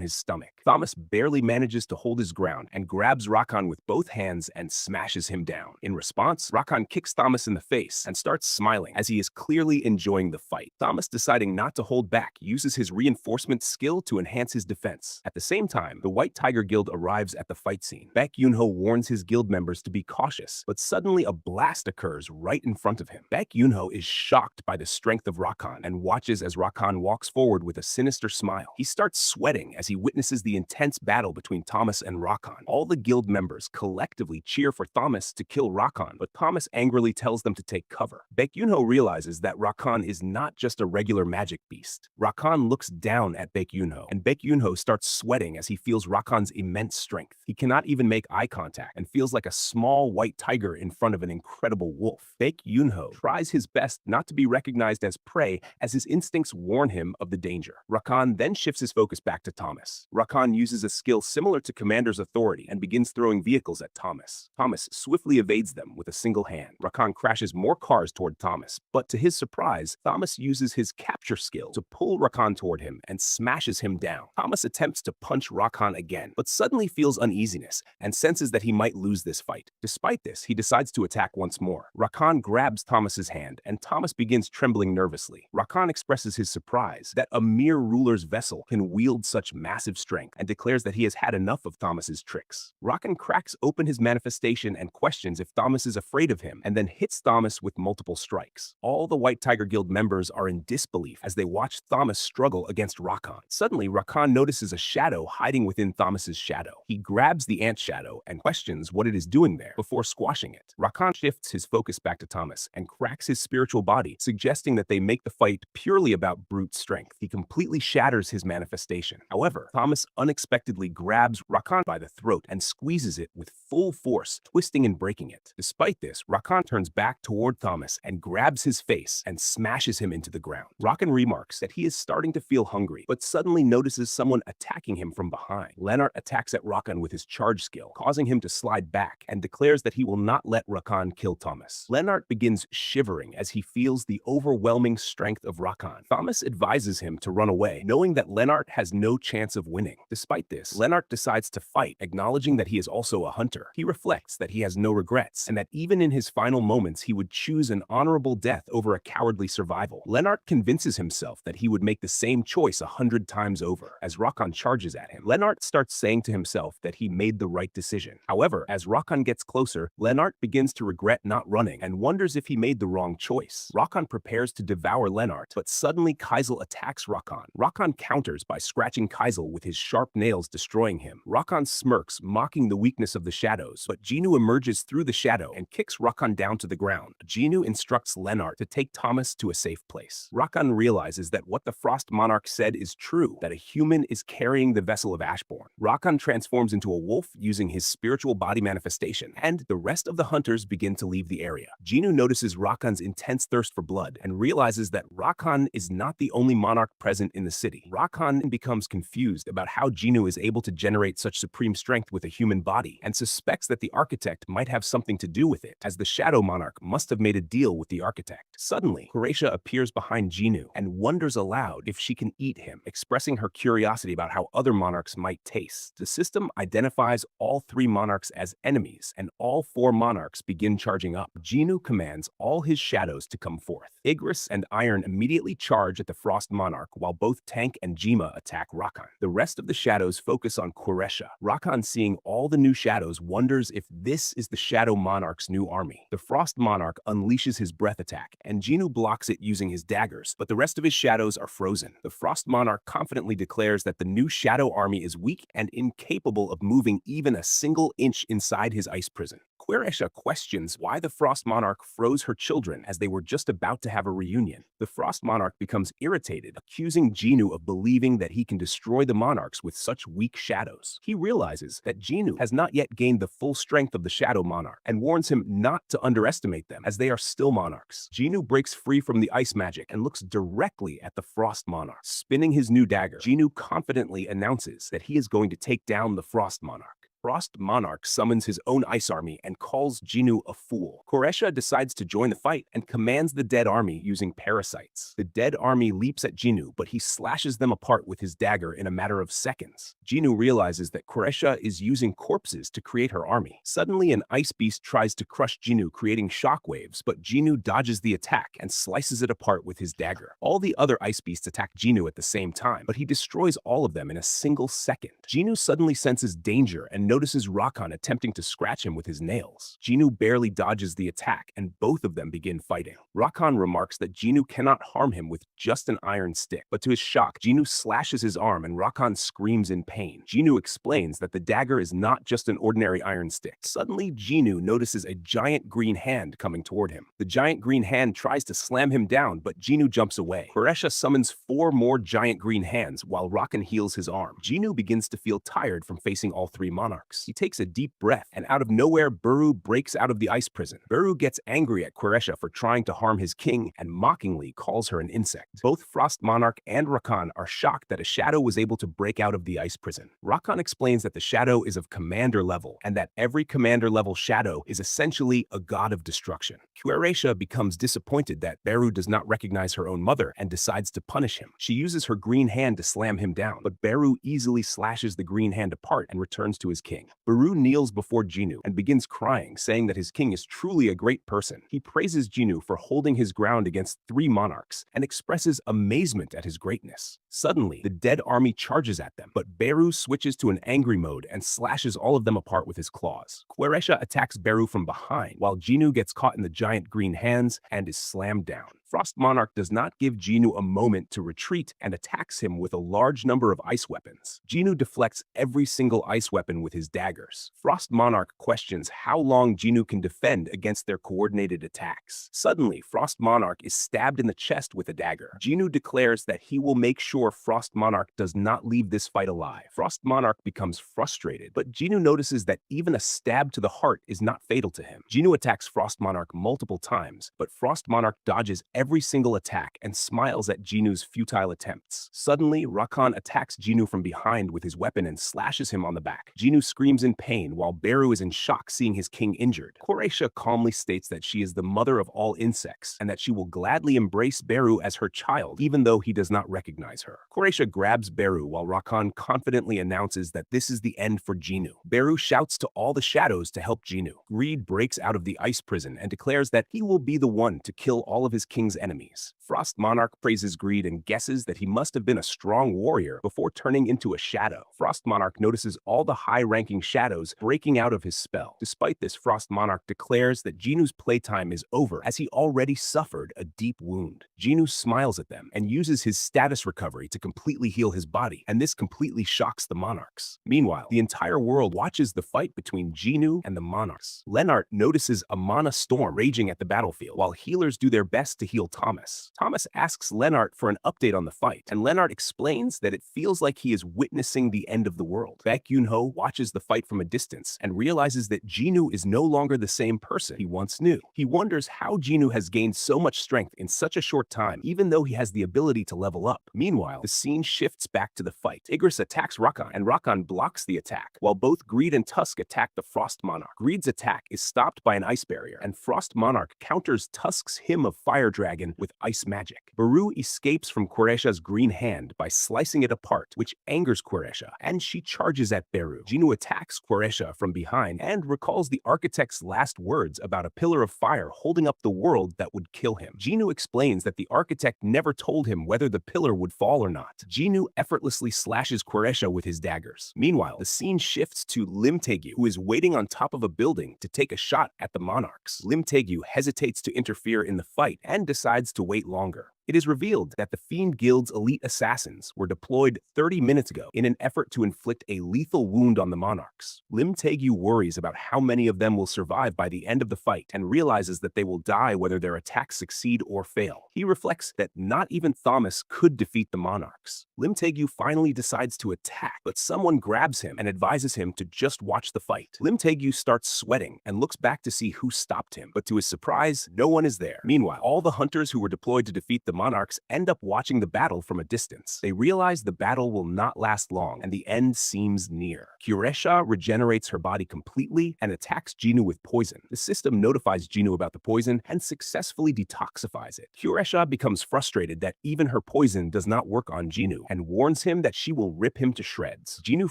his stomach. Thomas barely manages to hold his ground and grabs Rakan with both hands and smashes him down. In response, Rakan kicks Thomas in the face and starts smiling as he is clearly enjoying the fight. Thomas, deciding not to hold back, uses his reinforcement skill to enhance his defense. At the same time, the White Tiger Guild arrives at the fight scene. Baek Yoonho warns his guild members to be cautious, but suddenly a blast occurs right in front of him. Baek Yoonho is shocked by the strength of Rakan and watches as Rakan walks forward with a sinister smile. He starts sweating as he witnesses the intense battle between Thomas and Rakan. All the guild members collectively cheer for Thomas to kill Rakan, but Thomas angrily tells them to take cover. Baek Yoonho realizes that Rakan is not just a regular magic beast. Rakan looks down at Baek Yoonho, and Baek Yoonho starts sweating as he feels Rakan's immense strength. He cannot even make eye contact and feels like a small white tiger in front of an incredible wolf. Baek Yoonho tries his best not to be recognized as prey, as his instincts warn him of the danger. Rakan then shifts his focus back to Thomas. Rakan uses a skill similar to Commander's authority and begins throwing vehicles at Thomas. Thomas swiftly evades them with a single hand. Rakan crashes more cars toward Thomas, but to his surprise, Thomas uses his capture skill to pull Rakan toward him and smashes him down. Thomas attempts to punch Rakan again, but suddenly feels uneasiness and senses that he might lose this fight. Despite this, he decides to attack once more. Rakan grabs Thomas's hand, and Thomas begins trembling nervously. Rakan expresses his surprise that a mere ruler's vessel can wield such massive strength and declares that he has had enough of Thomas's tricks. Rakan cracks open his manifestation and questions if Thomas is afraid of him, and then hits Thomas with multiple strikes. All the White Tiger Guild members are in disbelief as they watch Thomas struggle against Rakan. Suddenly, Rakan notices a shadow hiding within Thomas's shadow. He grabs the ant shadow and questions what it is doing there before squashing it. Rakan shifts his focus back to Thomas and cracks his spiritual body, suggesting that they make the fight purely about brute strength. He completely shatters his manifestation. However, Thomas unexpectedly grabs Rakan by the throat and squeezes it with full force, twisting and breaking it. Despite this, Rakan turns back toward Thomas and grabs his face and smashes him into the ground. Rakan remarks that he is starting to feel hungry, but suddenly notices someone attacking him from behind. Lennart attacks at Rakan with his charge skill, causing him to slide back, and declares that he will not let Rakan kill Thomas. Lennart begins shivering as he feels the overwhelming strength of Rakan. Thomas advises him to run away, knowing that Lennart has no chance of winning. Despite this, Lennart decides to fight, acknowledging that he is also a hunter. He reflects that he has no regrets, and that even in his final moments he would choose an honorable death over a cowardly survival. Lennart convinces himself that he would make the same choice 100 times over. As Rakan charges at him, Lennart starts saying to himself that he made the right decision. However, as Rakan gets closer, Lennart begins to regret not running and wonders if he made the wrong choice. Rakan prepares to devour Lennart, but suddenly Kaisel attacks Rakan. Rakan counters by scratching Kaisel with his sharp nails, destroying him. Rakan smirks, mocking the weakness of the shadows, but Jinwoo emerges through the shadow and kicks Rakan down to the ground. Jinwoo instructs Lennart to take Thomas to a safe place. Rakan realizes that what the Frost Monarch said is true, that a human is carrying the vessel of Ashborn. Rakan transforms into a wolf using his spiritual body manifestation, and the rest of the hunters begin to leave the area. Jinwoo notices Rakan's intense thirst for blood and realizes that Rakan is not the only monarch present in the city. Rakan becomes confused about how Jinwoo is able to generate such supreme strength with a human body and suspects that the architect might have something to do with it, as the Shadow Monarch must have made a deal with the architect. Suddenly, Croatia appears behind Jinwoo and wonders aloud if she can eat him, expressing her curiosity about how other monarchs might taste. The system identifies all three monarchs as enemies, and all four monarchs begin charging up. Jinwoo commands all his shadows to come forth. Igris and Iron immediately charge at the Frost Monarch, while both Tank and Jinwoo attack Rakan. The rest of the shadows focus on Croatia. Rakan, seeing all the new shadows, wonders if this is the Shadow Monarch's new army. The Frost Monarch unleashes his breath attack, and Jinwoo blocks it using his daggers, but the rest of his shadows are frozen. The Frost Monarch confidently declares that the new Shadow army is weak and incapable of moving even a single inch inside his ice prison. Croatia questions why the Frost Monarch froze her children as they were just about to have a reunion. The Frost Monarch becomes irritated, accusing Jinwoo of believing that he can destroy the monarchs with such weak shadows. He realizes that Jinwoo has not yet gained the full strength of the Shadow Monarch and warns him not to underestimate them, as they are still monarchs. Jinwoo breaks free from the ice magic and looks directly at the Frost Monarch. Spinning his new dagger, Jinwoo confidently announces that he is going to take down the Frost Monarch. Frost Monarch summons his own ice army and calls Jinwoo a fool. Croatia decides to join the fight and commands the dead army using parasites. The dead army leaps at Jinwoo, but he slashes them apart with his dagger in a matter of seconds. Jinwoo realizes that Croatia is using corpses to create her army. Suddenly, an ice beast tries to crush Jinwoo, creating shockwaves, but Jinwoo dodges the attack and slices it apart with his dagger. All the other ice beasts attack Jinwoo at the same time, but he destroys all of them in a single second. Jinwoo suddenly senses danger and notices Rakan attempting to scratch him with his nails. Jinwoo barely dodges the attack, and both of them begin fighting. Rakan remarks that Jinwoo cannot harm him with just an iron stick, but to his shock, Jinwoo slashes his arm and Rakan screams in pain. Jinwoo explains that the dagger is not just an ordinary iron stick. Suddenly, Jinwoo notices a giant green hand coming toward him. The giant green hand tries to slam him down, but Jinwoo jumps away. Croatia summons 4 more giant green hands while Rakan heals his arm. Jinwoo begins to feel tired from facing all 3 monarchs. He takes a deep breath, and out of nowhere, Beru breaks out of the ice prison. Beru gets angry at Croatia for trying to harm his king and mockingly calls her an insect. Both Frost Monarch and Rakan are shocked that a shadow was able to break out of the ice prison. Rakan explains that the shadow is of commander level, and that every commander level shadow is essentially a god of destruction. Croatia becomes disappointed that Beru does not recognize her own mother and decides to punish him. She uses her green hand to slam him down, but Beru easily slashes the green hand apart and returns to his king. Beru kneels before Jinwoo and begins crying, saying that his king is truly a great person. He praises Jinwoo for holding his ground against 3 monarchs and expresses amazement at his greatness. Suddenly, the dead army charges at them, but Beru switches to an angry mode and slashes all of them apart with his claws. Croatia attacks Beru from behind, while Jinwoo gets caught in the giant green hands and is slammed down. Frost Monarch does not give Jinwoo a moment to retreat and attacks him with a large number of ice weapons. Jinwoo deflects every single ice weapon with his daggers. Frost Monarch questions how long Jinwoo can defend against their coordinated attacks. Suddenly, Frost Monarch is stabbed in the chest with a dagger. Jinwoo declares that he will make sure Frost Monarch does not leave this fight alive. Frost Monarch becomes frustrated, but Jinwoo notices that even a stab to the heart is not fatal to him. Jinwoo attacks Frost Monarch multiple times, but Frost Monarch dodges every single attack and smiles at Jinwoo's futile attempts. Suddenly, Rakan attacks Jinwoo from behind with his weapon and slashes him on the back. Jinwoo screams in pain while Beru is in shock seeing his king injured. Croatia calmly states that she is the mother of all insects and that she will gladly embrace Beru as her child even though he does not recognize her. Croatia grabs Beru while Rakan confidently announces that this is the end for Jinwoo. Beru shouts to all the shadows to help Jinwoo. Greed breaks out of the ice prison and declares that he will be the one to kill all of his king's enemies. Frost Monarch praises Greed and guesses that he must have been a strong warrior before turning into a shadow. Frost Monarch notices all the high-ranking shadows breaking out of his spell. Despite this, Frost Monarch declares that Jinwoo's playtime is over as he already suffered a deep wound. Jinwoo smiles at them and uses his status recovery to completely heal his body, and this completely shocks the monarchs. Meanwhile, the entire world watches the fight between Jinwoo and the monarchs. Lennart notices a mana storm raging at the battlefield, while healers do their best to heal Thomas. Thomas asks Lennart for an update on the fight, and Lennart explains that it feels like he is witnessing the end of the world. Baek Yoonho watches the fight from a distance and realizes that Jinwoo is no longer the same person he once knew. He wonders how Jinwoo has gained so much strength in such a short time, even though he has the ability to level up. Meanwhile, the scene shifts back to the fight. Igris attacks Rakan, and Rakan blocks the attack, while both Greed and Tusk attack the Frost Monarch. Greed's attack is stopped by an ice barrier, and Frost Monarch counters Tusk's Hymn of Fire Dragon with ice magic. Beru escapes from Quresha's green hand by slicing it apart, which angers Quresha, and she charges at Beru. Jinwoo attacks Quresha from behind and recalls the architect's last words about a pillar of fire holding up the world that would kill him. Jinwoo explains that the architect never told him whether the pillar would fall or not. Jinwoo effortlessly slashes Quresha with his daggers. Meanwhile, the scene shifts to Lim Taegyu, who is waiting on top of a building to take a shot at the Monarchs. Lim Taegyu hesitates to interfere in the fight and decides to wait longer. It is revealed that the Fiend Guild's elite assassins were deployed 30 minutes ago in an effort to inflict a lethal wound on the Monarchs. Lim Taegyu worries about how many of them will survive by the end of the fight and realizes that they will die whether their attacks succeed or fail. He reflects that not even Thomas could defeat the Monarchs. Lim Taegyu finally decides to attack, but someone grabs him and advises him to just watch the fight. Lim Taegyu starts sweating and looks back to see who stopped him, but to his surprise, no one is there. Meanwhile, all the hunters who were deployed to defeat the Monarchs end up watching the battle from a distance. They realize the battle will not last long and the end seems near. Quresha regenerates her body completely and attacks Jinwoo with poison. The system notifies Jinwoo about the poison and successfully detoxifies it. Quresha becomes frustrated that even her poison does not work on Jinwoo and warns him that she will rip him to shreds. Jinwoo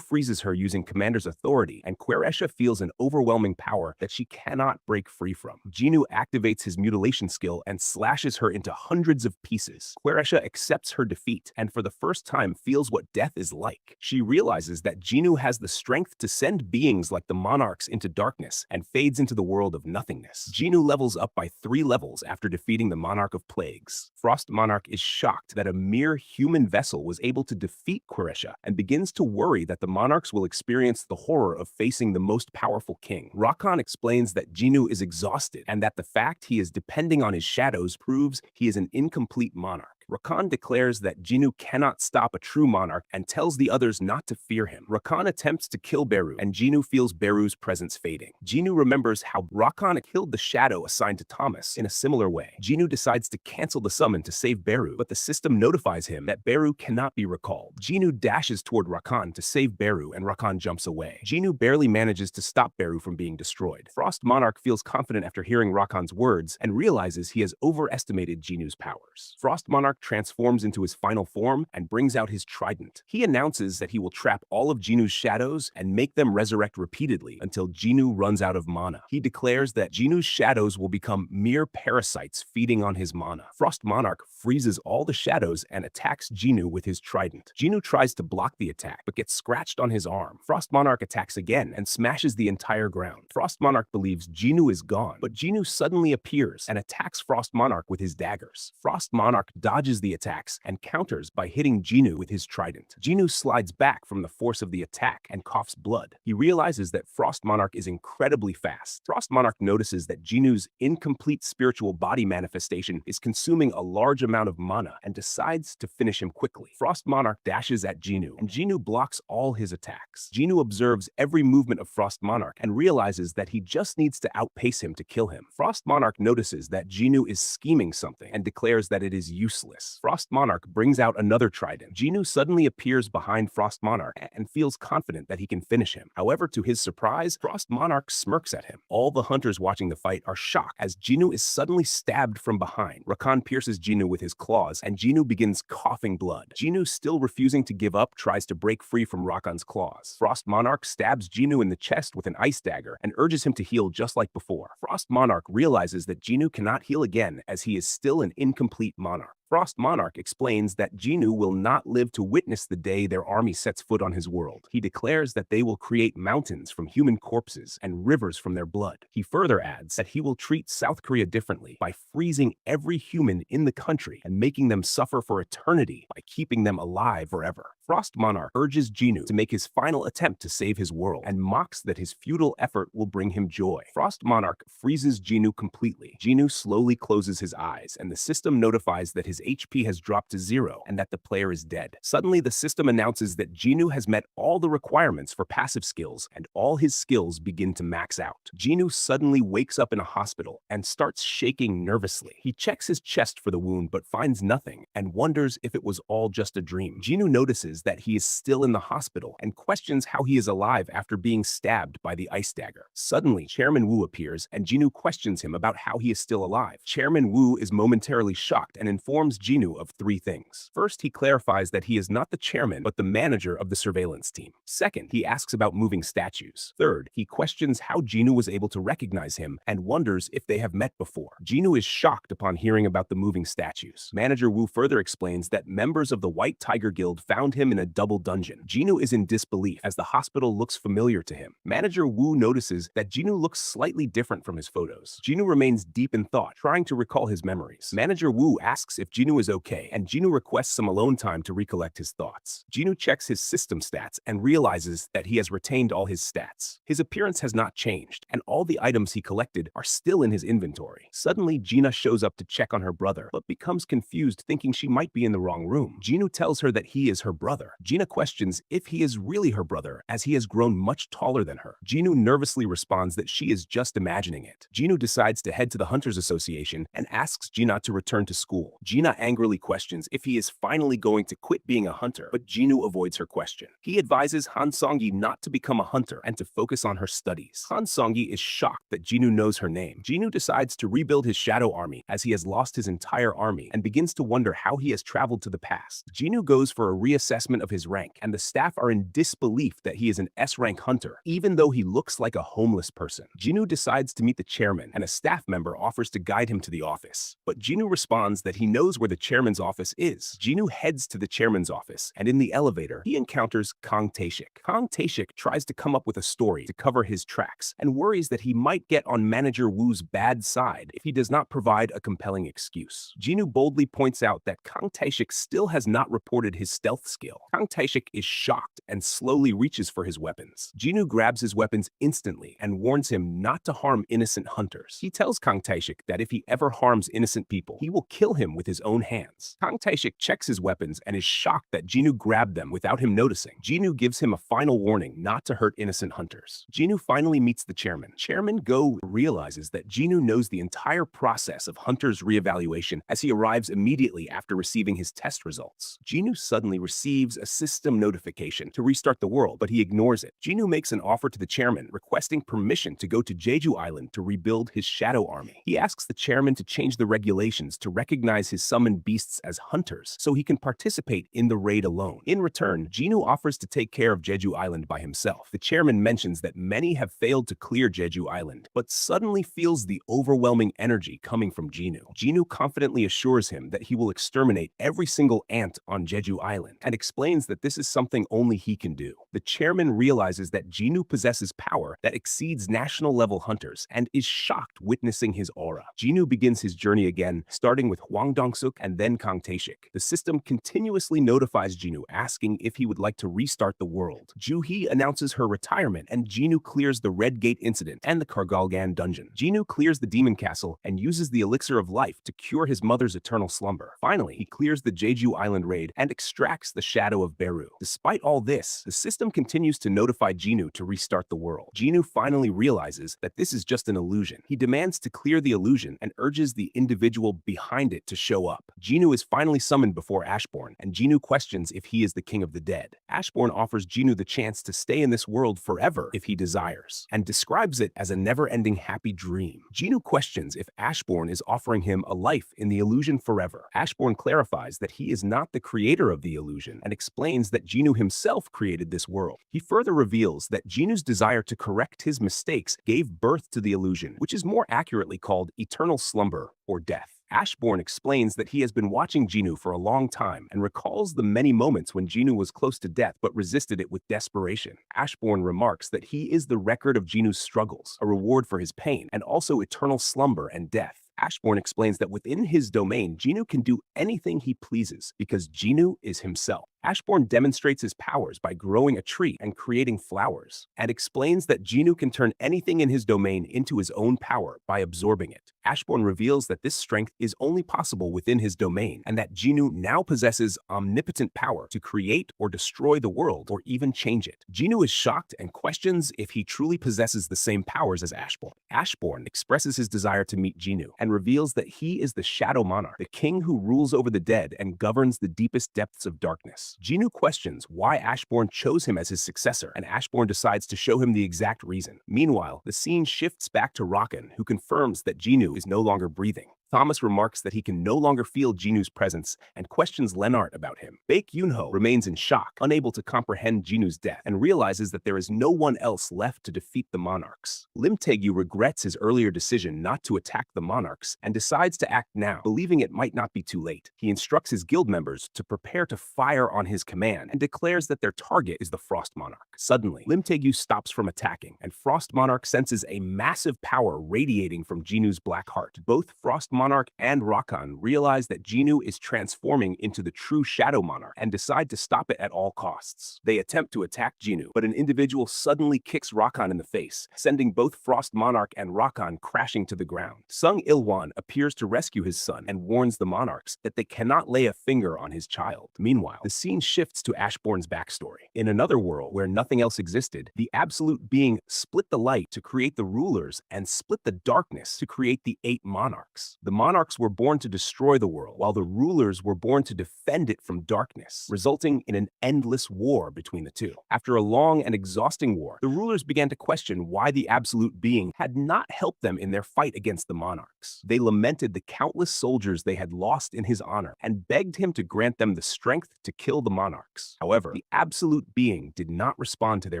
freezes her using Commander's authority, and Quresha feels an overwhelming power that she cannot break free from. Jinwoo activates his mutilation skill and slashes her into hundreds of pieces. Quresha accepts her defeat and for the first time feels what death is like. She realizes that Jinwoo has the strength to send beings like the Monarchs into darkness and fades into the world of nothingness. Jinwoo levels up by 3 levels after defeating the Monarch of Plagues. Frost Monarch is shocked that a mere human vessel was able to defeat Quresha and begins to worry that the Monarchs will experience the horror of facing the most powerful king. Rakan explains that Jinwoo is exhausted and that the fact he is depending on his shadows proves he is an incomplete monarch. Rakan declares that Jinwoo cannot stop a true monarch and tells the others not to fear him. Rakan attempts to kill Beru, and Jinwoo feels Beru's presence fading. Jinwoo remembers how Rakan killed the shadow assigned to Thomas in a similar way. Jinwoo decides to cancel the summon to save Beru, but the system notifies him that Beru cannot be recalled. Jinwoo dashes toward Rakan to save Beru, and Rakan jumps away. Jinwoo barely manages to stop Beru from being destroyed. Frost Monarch feels confident after hearing Rakan's words and realizes he has overestimated Jinwoo's powers. Frost Monarch transforms into his final form and brings out his trident. He announces that he will trap all of Jinwoo's shadows and make them resurrect repeatedly until Jinwoo runs out of mana. He declares that Jinwoo's shadows will become mere parasites feeding on his mana. Frost Monarch freezes all the shadows and attacks Jinwoo with his trident. Jinwoo tries to block the attack but gets scratched on his arm. Frost Monarch attacks again and smashes the entire ground. Frost Monarch believes Jinwoo is gone, but Jinwoo suddenly appears and attacks Frost Monarch with his daggers. Frost Monarch dodges the attacks and counters by hitting Jinwoo with his trident. Jinwoo slides back from the force of the attack and coughs blood. He realizes that Frost Monarch is incredibly fast. Frost Monarch notices that Jinwoo's incomplete spiritual body manifestation is consuming a large amount of mana and decides to finish him quickly. Frost Monarch dashes at Jinwoo, and Jinwoo blocks all his attacks. Jinwoo observes every movement of Frost Monarch and realizes that he just needs to outpace him to kill him. Frost Monarch notices that Jinwoo is scheming something and declares that it is useless. Frost Monarch brings out another trident. Jinwoo suddenly appears behind Frost Monarch and feels confident that he can finish him. However, to his surprise, Frost Monarch smirks at him. All the hunters watching the fight are shocked as Jinwoo is suddenly stabbed from behind. Rakan pierces Jinwoo with his claws and Jinwoo begins coughing blood. Jinwoo, still refusing to give up, tries to break free from Rakan's claws. Frost Monarch stabs Jinwoo in the chest with an ice dagger and urges him to heal just like before. Frost Monarch realizes that Jinwoo cannot heal again as he is still an incomplete monarch. Frost Monarch explains that Jinwoo will not live to witness the day their army sets foot on his world. He declares that they will create mountains from human corpses and rivers from their blood. He further adds that he will treat South Korea differently by freezing every human in the country and making them suffer for eternity by keeping them alive forever. Frost Monarch urges Jinwoo to make his final attempt to save his world and mocks that his futile effort will bring him joy. Frost Monarch freezes Jinwoo completely. Jinwoo slowly closes his eyes, and the system notifies that his HP has dropped to 0 and that the player is dead. Suddenly, the system announces that Jinwoo has met all the requirements for passive skills, and all his skills begin to max out. Jinwoo suddenly wakes up in a hospital and starts shaking nervously. He checks his chest for the wound but finds nothing and wonders if it was all just a dream. Jinwoo notices that he is still in the hospital and questions how he is alive after being stabbed by the ice dagger. Suddenly, Chairman Woo appears and Jinwoo questions him about how he is still alive. Chairman Woo is momentarily shocked and informs Jinwoo of 3 things. First, he clarifies that he is not the chairman but the manager of the surveillance team. Second, he asks about moving statues. Third, he questions how Jinwoo was able to recognize him and wonders if they have met before. Jinwoo is shocked upon hearing about the moving statues. Manager Woo further explains that members of the White Tiger Guild found him in a double dungeon. Jinwoo is in disbelief as the hospital looks familiar to him. Manager Woo notices that Jinwoo looks slightly different from his photos. Jinwoo remains deep in thought, trying to recall his memories. Manager Woo asks if Jinwoo is okay, and Jinwoo requests some alone time to recollect his thoughts. Jinwoo checks his system stats and realizes that he has retained all his stats. His appearance has not changed, and all the items he collected are still in his inventory. Suddenly, Jinah shows up to check on her brother, but becomes confused, thinking she might be in the wrong room. Jinwoo tells her that he is her brother. Jinah questions if he is really her brother, as he has grown much taller than her. Jinwoo nervously responds that she is just imagining it. Jinwoo decides to head to the Hunters Association and asks Jinah to return to school. Jinah angrily questions if he is finally going to quit being a hunter, but Jinwoo avoids her question. He advises Han Song-gi not to become a hunter and to focus on her studies. Han Song-gi is shocked that Jinwoo knows her name. Jinwoo decides to rebuild his shadow army as he has lost his entire army and begins to wonder how he has traveled to the past. Jinwoo goes for a reassessment of his rank, and the staff are in disbelief that he is an S-rank hunter, even though he looks like a homeless person. Jinwoo decides to meet the chairman, and a staff member offers to guide him to the office. But Jinwoo responds that he knows where the chairman's office is. Jinwoo heads to the chairman's office, and in the elevator, he encounters Kang Tae-shik. Kang Tae-shik tries to come up with a story to cover his tracks, and worries that he might get on Manager Woo's bad side if he does not provide a compelling excuse. Jinwoo boldly points out that Kang Tae-shik still has not reported his stealth skill. Kang Tae-shik is shocked and slowly reaches for his weapons. Jinwoo grabs his weapons instantly and warns him not to harm innocent hunters. He tells Kang Tae-shik that if he ever harms innocent people, he will kill him with his own hands. Kang Tae-shik checks his weapons and is shocked that Jinwoo grabbed them without him noticing. Jinwoo gives him a final warning not to hurt innocent hunters. Jinwoo finally meets the chairman. Chairman Go realizes that Jinwoo knows the entire process of Hunter's reevaluation as he arrives immediately after receiving his test results. Jinwoo suddenly receives a system notification to restart the world, but he ignores it. Jinwoo makes an offer to the chairman, requesting permission to go to Jeju Island to rebuild his shadow army. He asks the chairman to change the regulations to recognize his summoned beasts as hunters, so he can participate in the raid alone. In return, Jinwoo offers to take care of Jeju Island by himself. The chairman mentions that many have failed to clear Jeju Island, but suddenly feels the overwhelming energy coming from Jinwoo. Jinwoo confidently assures him that he will exterminate every single ant on Jeju Island, and explains that this is something only he can do. The chairman realizes that Jinwoo possesses power that exceeds national-level hunters, and is shocked witnessing his aura. Jinwoo begins his journey again, starting with Hwang Dong-suk and then Kang Tae-shik. The system continuously notifies Jinwoo, asking if he would like to restart the world. Joo-hee announces her retirement, and Jinwoo clears the Red Gate incident and the Kargalgan dungeon. Jinwoo clears the Demon Castle and uses the Elixir of Life to cure his mother's eternal slumber. Finally, he clears the Jeju Island raid and extracts the Shadow of Beru. Despite all this, the system continues to notify Jinwoo to restart the world. Jinwoo finally realizes that this is just an illusion. He demands to clear the illusion and urges the individual behind it to show up. Jinwoo is finally summoned before Ashborn, and Jinwoo questions if he is the king of the dead. Ashborn offers Jinwoo the chance to stay in this world forever if he desires, and describes it as a never-ending happy dream. Jinwoo questions if Ashborn is offering him a life in the illusion forever. Ashborn clarifies that he is not the creator of the illusion, and explains that Jinwoo himself created this world. He further reveals that Jinwoo's desire to correct his mistakes gave birth to the illusion, which is more accurately called eternal slumber or death. Ashborn explains that he has been watching Jinwoo for a long time and recalls the many moments when Jinwoo was close to death but resisted it with desperation. Ashborn remarks that he is the record of Jinwoo's struggles, a reward for his pain, and also eternal slumber and death. Ashborn explains that within his domain, Jinwoo can do anything he pleases because Jinwoo is himself. Ashborn demonstrates his powers by growing a tree and creating flowers, and explains that Jinwoo can turn anything in his domain into his own power by absorbing it. Ashborn reveals that this strength is only possible within his domain, and that Jinwoo now possesses omnipotent power to create or destroy the world or even change it. Jinwoo is shocked and questions if he truly possesses the same powers as Ashborn. Ashborn expresses his desire to meet Jinwoo and reveals that he is the Shadow Monarch, the king who rules over the dead and governs the deepest depths of darkness. Jinwoo questions why Ashborn chose him as his successor, and Ashborn decides to show him the exact reason. Meanwhile, the scene shifts back to Rocken, who confirms that Jinwoo is no longer breathing. Thomas remarks that he can no longer feel Jinwoo's presence and questions Lennart about him. Baek Yoonho remains in shock, unable to comprehend Jinwoo's death, and realizes that there is no one else left to defeat the Monarchs. Lim Tae-gyu regrets his earlier decision not to attack the Monarchs and decides to act now, believing it might not be too late. He instructs his guild members to prepare to fire on his command and declares that their target is the Frost Monarch. Suddenly, Lim Tae-gyu stops from attacking, and Frost Monarch senses a massive power radiating from Jinwoo's black heart. Both Frost Monarch and Rocken realize that Jinwoo is transforming into the True Shadow Monarch and decide to stop it at all costs. They attempt to attack Jinwoo, but an individual suddenly kicks Rocken in the face, sending both Frost Monarch and Rocken crashing to the ground. Sung Il-won appears to rescue his son and warns the Monarchs that they cannot lay a finger on his child. Meanwhile, the scene shifts to Ashborn's backstory. In another world where nothing else existed, the Absolute Being split the light to create the rulers and split the darkness to create the 8 monarchs. The monarchs were born to destroy the world, while the rulers were born to defend it from darkness, resulting in an endless war between the two. After a long and exhausting war, the rulers began to question why the Absolute Being had not helped them in their fight against the monarchs. They lamented the countless soldiers they had lost in his honor and begged him to grant them the strength to kill the monarchs. However, the Absolute Being did not respond to their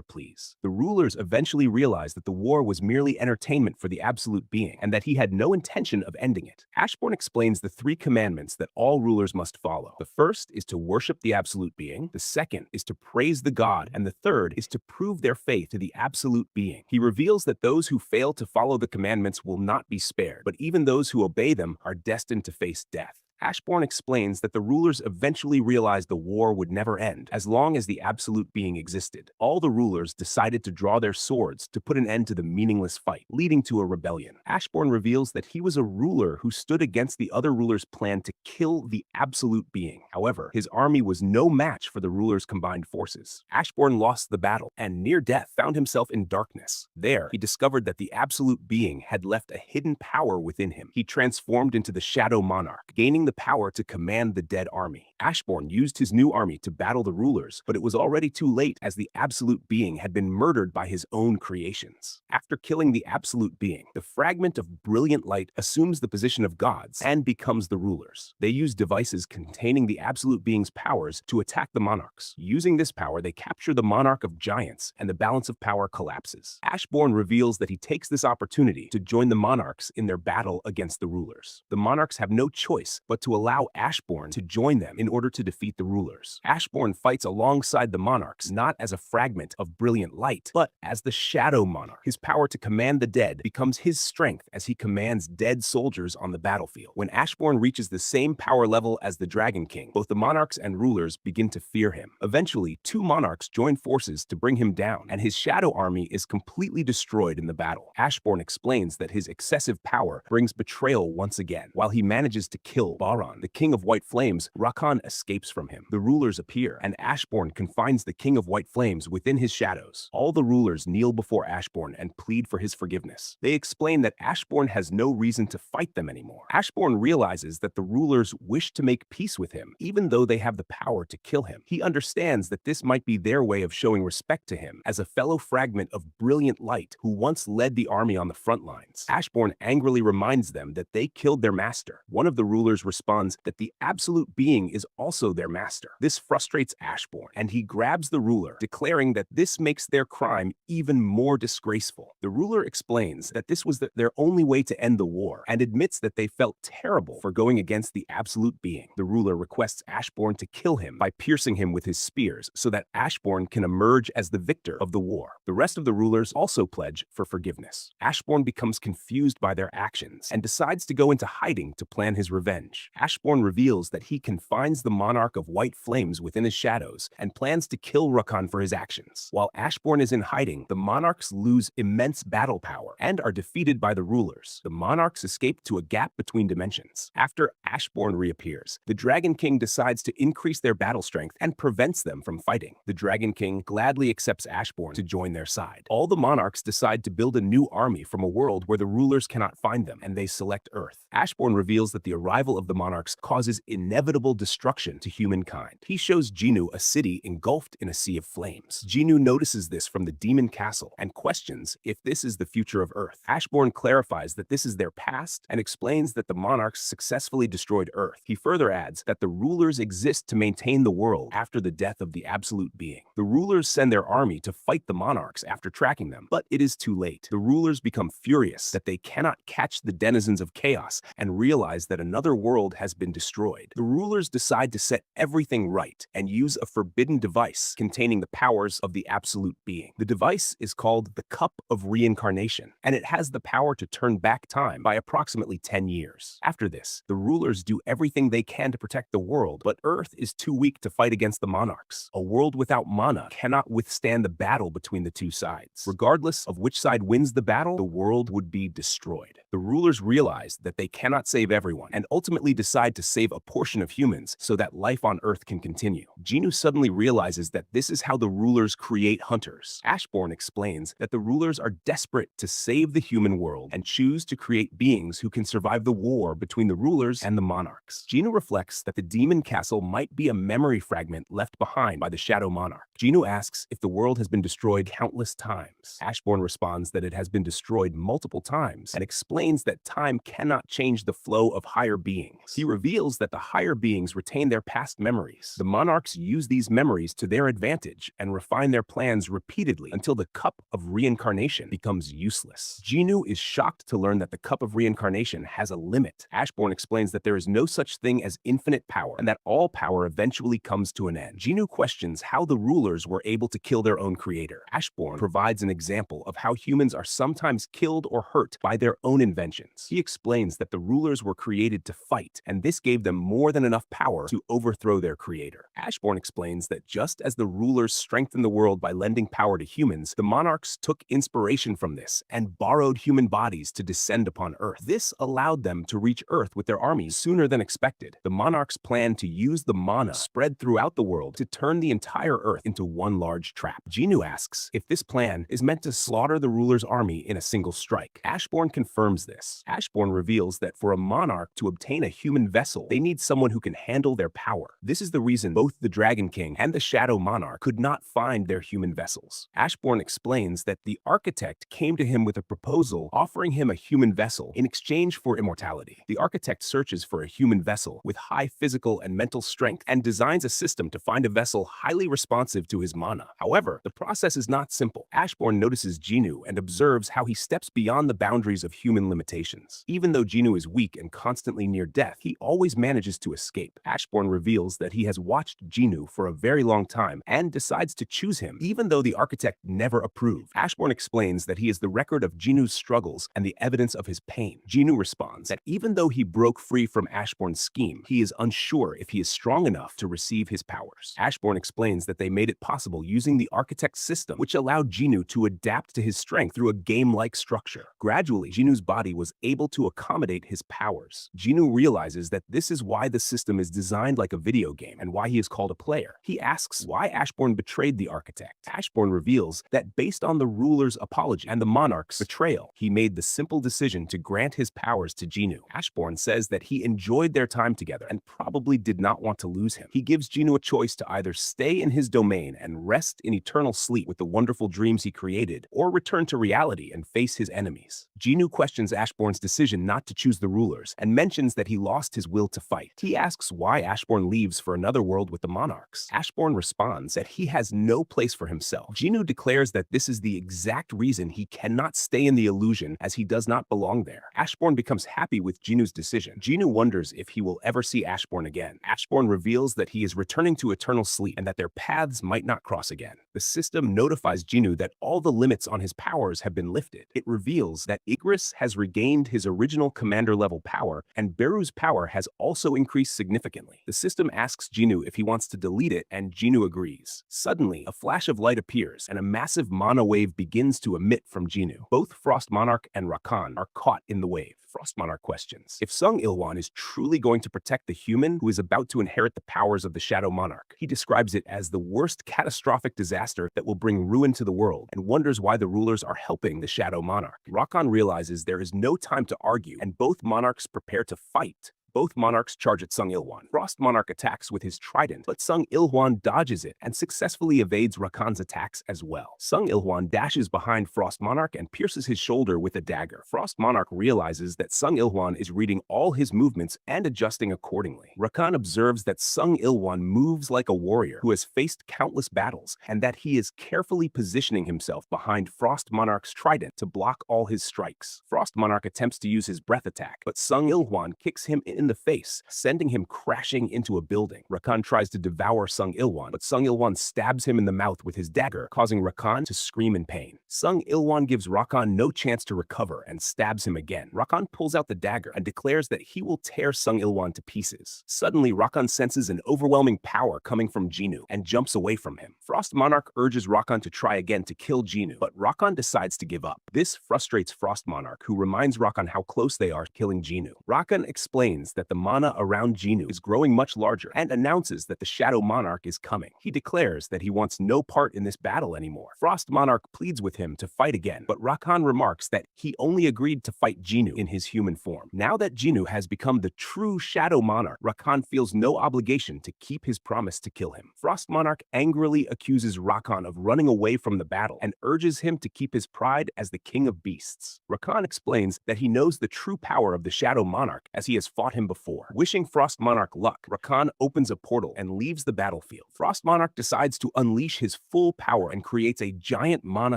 pleas. The rulers eventually realized that the war was merely entertainment for the Absolute Being and that he had no intention of ending it. Ashborn explains the 3 commandments that all rulers must follow. The first is to worship the Absolute Being, the second is to praise the god, and the third is to prove their faith to the Absolute Being. He reveals that those who fail to follow the commandments will not be spared, but even those who obey them are destined to face death. Ashborn explains that the rulers eventually realized the war would never end as long as the Absolute Being existed. All the rulers decided to draw their swords to put an end to the meaningless fight, leading to a rebellion. Ashborn reveals that he was a ruler who stood against the other rulers' plan to kill the Absolute Being. However, his army was no match for the rulers' combined forces. Ashborn lost the battle and, near death, found himself in darkness. There, he discovered that the Absolute Being had left a hidden power within him. He transformed into the Shadow Monarch, gaining the power to command the dead army. Ashborn used his new army to battle the rulers, but it was already too late as the Absolute Being had been murdered by his own creations. After killing the Absolute Being, the fragment of brilliant light assumes the position of gods and becomes the rulers. They use devices containing the Absolute Being's powers to attack the monarchs. Using this power, they capture the Monarch of Giants, and the balance of power collapses. Ashborn reveals that he takes this opportunity to join the monarchs in their battle against the rulers. The monarchs have no choice but to allow Ashborn to join them in order to defeat the rulers. Ashborn fights alongside the monarchs not as a fragment of brilliant light, but as the Shadow Monarch. His power to command the dead becomes his strength as he commands dead soldiers on the battlefield. When Ashborn reaches the same power level as the Dragon King, both the monarchs and rulers begin to fear him. Eventually, 2 monarchs join forces to bring him down, and his shadow army is completely destroyed in the battle. Ashborn explains that his excessive power brings betrayal once again. While he manages to kill Baron, the King of White Flames, Rocken escapes from him. The rulers appear, and Ashborn confines the King of White Flames within his shadows. All the rulers kneel before Ashborn and plead for his forgiveness. They explain that Ashborn has no reason to fight them anymore. Ashborn realizes that the rulers wish to make peace with him, even though they have the power to kill him. He understands that this might be their way of showing respect to him as a fellow fragment of brilliant light who once led the army on the front lines. Ashborn angrily reminds them that they killed their master. One of the rulers responds that the Absolute Being is is also their master. This frustrates Ashborn, and he grabs the ruler, declaring that this makes their crime even more disgraceful. The ruler explains that this was their only way to end the war, and admits that they felt terrible for going against the absolute being. The ruler requests Ashborn to kill him by piercing him with his spears so that Ashborn can emerge as the victor of the war. The rest of the rulers also pledge for forgiveness. Ashborn becomes confused by their actions and decides to go into hiding to plan his revenge. Ashborn reveals that he confines the Monarch of White Flames within his shadows and plans to kill Rakan for his actions. While Ashborn is in hiding, the Monarchs lose immense battle power and are defeated by the rulers. The Monarchs escape to a gap between dimensions. After Ashborn reappears, the Dragon King decides to increase their battle strength and prevents them from fighting. The Dragon King gladly accepts Ashborn to join their side. All the Monarchs decide to build a new army from a world where the rulers cannot find them, and they select Earth. Ashborn reveals that the arrival of the Monarchs causes inevitable destruction to humankind. He shows Jinwoo a city engulfed in a sea of flames. Jinwoo notices this from the demon castle and questions if this is the future of Earth. Ashborn clarifies that this is their past and explains that the Monarchs successfully destroyed Earth. He further adds that the rulers exist to maintain the world after the death of the absolute being. The rulers send their army to fight the Monarchs after tracking them, but it is too late. The rulers become furious that they cannot catch the denizens of chaos and realize that another world has been destroyed. The rulers decide to set everything right and use a forbidden device containing the powers of the absolute being. The device is called the Cup of Reincarnation, and it has the power to turn back time by approximately 10 years. After this, the rulers do everything they can to protect the world, but Earth is too weak to fight against the Monarchs. A world without mana cannot withstand the battle between the two sides. Regardless of which side wins the battle, the world would be destroyed. The rulers realize that they cannot save everyone and ultimately decide to save a portion of humans so that life on Earth can continue. Jinwoo suddenly realizes that this is how the rulers create hunters. Ashborn explains that the rulers are desperate to save the human world and choose to create beings who can survive the war between the rulers and the Monarchs. Jinwoo reflects that the demon castle might be a memory fragment left behind by the Shadow Monarch. Jinwoo asks if the world has been destroyed countless times. Ashborn responds that it has been destroyed multiple times and explains that time cannot change the flow of higher beings. He reveals that the higher beings retain their past memories. The Monarchs use these memories to their advantage and refine their plans repeatedly until the Cup of Reincarnation becomes useless. Jinwoo is shocked to learn that the Cup of Reincarnation has a limit. Ashborn explains that there is no such thing as infinite power and that all power eventually comes to an end. Jinwoo questions how the rulers were able to kill their own creator. Ashborn provides an example of how humans are sometimes killed or hurt by their own inventions. He explains that the rulers were created to fight, and this gave them more than enough power to overthrow their creator. Ashborn explains that just as the rulers strengthened the world by lending power to humans, the Monarchs took inspiration from this and borrowed human bodies to descend upon Earth. This allowed them to reach Earth with their armies sooner than expected. The Monarchs planned to use the mana spread throughout the world to turn the entire Earth into one large trap. Jinwoo asks if this plan is meant to slaughter the ruler's army in a single strike. Ashborn confirms this. Ashborn reveals that for a monarch to obtain a human vessel, they need someone who can handle their power. This is the reason both the Dragon King and the Shadow Monarch could not find their human vessels. Ashborn explains that the architect came to him with a proposal offering him a human vessel in exchange for immortality. The architect searches for a human vessel with high physical and mental strength and designs a system to find a vessel highly responsive to his mana. However, the process is not simple. Ashborn notices Jinwoo and observes how he steps beyond the boundaries of human limitations. Even though Jinwoo is weak and constantly near death, he always manages to escape. Ashborn reveals that he has watched Jinwoo for a very long time and decides to choose him, even though the architect never approved. Ashborn explains that he is the record of Jinwoo's struggles and the evidence of his pain. Jinwoo responds that even though he broke free from Ashborn's scheme, he is unsure if he is strong enough to receive his powers. Ashborn explains that they made it possible using the architect's system, which allowed Jinwoo to adapt to his strength through a game-like structure. Gradually, Jinwoo's body was able to accommodate his powers. Jinwoo realizes that this is why the system is designed like a video game and why he is called a player. He asks why Ashborn betrayed the architect. Ashborn reveals that based on the ruler's apology and the monarch's betrayal, he made the simple decision to grant his powers to Jinwoo. Ashborn says that he enjoyed their time together and probably did not want to lose him. He gives Jinwoo a choice to either stay in his domain and rest in eternal sleep with the wonderful dreams he created, or return to reality and face his enemies. Jinwoo questions Ashborn's decision not to choose the rulers and mentions that he lost his will to fight. He asks why why Ashborn leaves for another world with the Monarchs. Ashborn responds that he has no place for himself. Jinwoo declares that this is the exact reason he cannot stay in the illusion, as he does not belong there. Ashborn becomes happy with Jinwoo's decision. Jinwoo wonders if he will ever see Ashborn again. Ashborn reveals that he is returning to eternal sleep and that their paths might not cross again. The system notifies Jinwoo that all the limits on his powers have been lifted. It reveals that Igris has regained his original commander-level power, and Beru's power has also increased significantly. The system asks Jinwoo if he wants to delete it, and Jinwoo agrees. Suddenly, a flash of light appears, and a massive mana wave begins to emit from Jinwoo. Both Frost Monarch and Rakan are caught in the wave. Frost Monarch questions if Sung Il-won is truly going to protect the human who is about to inherit the powers of the Shadow Monarch. He describes it as the worst catastrophic disaster that will bring ruin to the world, and wonders why the rulers are helping the Shadow Monarch. Rakan realizes there is no time to argue, and both monarchs prepare to fight. Both monarchs charge at Sung Il-won. Frost Monarch attacks with his trident, but Sung Il-won dodges it and successfully evades Rakan's attacks as well. Sung Il-won dashes behind Frost Monarch and pierces his shoulder with a dagger. Frost Monarch realizes that Sung Il-won is reading all his movements and adjusting accordingly. Rakan observes that Sung Il-won moves like a warrior who has faced countless battles, and that he is carefully positioning himself behind Frost Monarch's trident to block all his strikes. Frost Monarch attempts to use his breath attack, but Sung Il-won kicks him in the face, sending him crashing into a building. Rakan tries to devour Sung Il-won, but Sung Il-won stabs him in the mouth with his dagger, causing Rakan to scream in pain. Sung Il-won gives Rakan no chance to recover and stabs him again. Rakan pulls out the dagger and declares that he will tear Sung Il-won to pieces. Suddenly, Rakan senses an overwhelming power coming from Jinwoo and jumps away from him. Frost Monarch urges Rakan to try again to kill Jinwoo, but Rakan decides to give up. This frustrates Frost Monarch, who reminds Rakan how close they are to killing Jinwoo. Rakan explains that the mana around Jinwoo is growing much larger and announces that the Shadow Monarch is coming. He declares that he wants no part in this battle anymore. Frost Monarch pleads with him to fight again, but Rakan remarks that he only agreed to fight Jinwoo in his human form. Now that Jinwoo has become the true Shadow Monarch, Rakan feels no obligation to keep his promise to kill him. Frost Monarch angrily accuses Rakan of running away from the battle and urges him to keep his pride as the King of Beasts. Rakan explains that he knows the true power of the Shadow Monarch as he has fought him before. Wishing Frost Monarch luck, Rakan opens a portal and leaves the battlefield. Frost Monarch decides to unleash his full power and creates a giant mana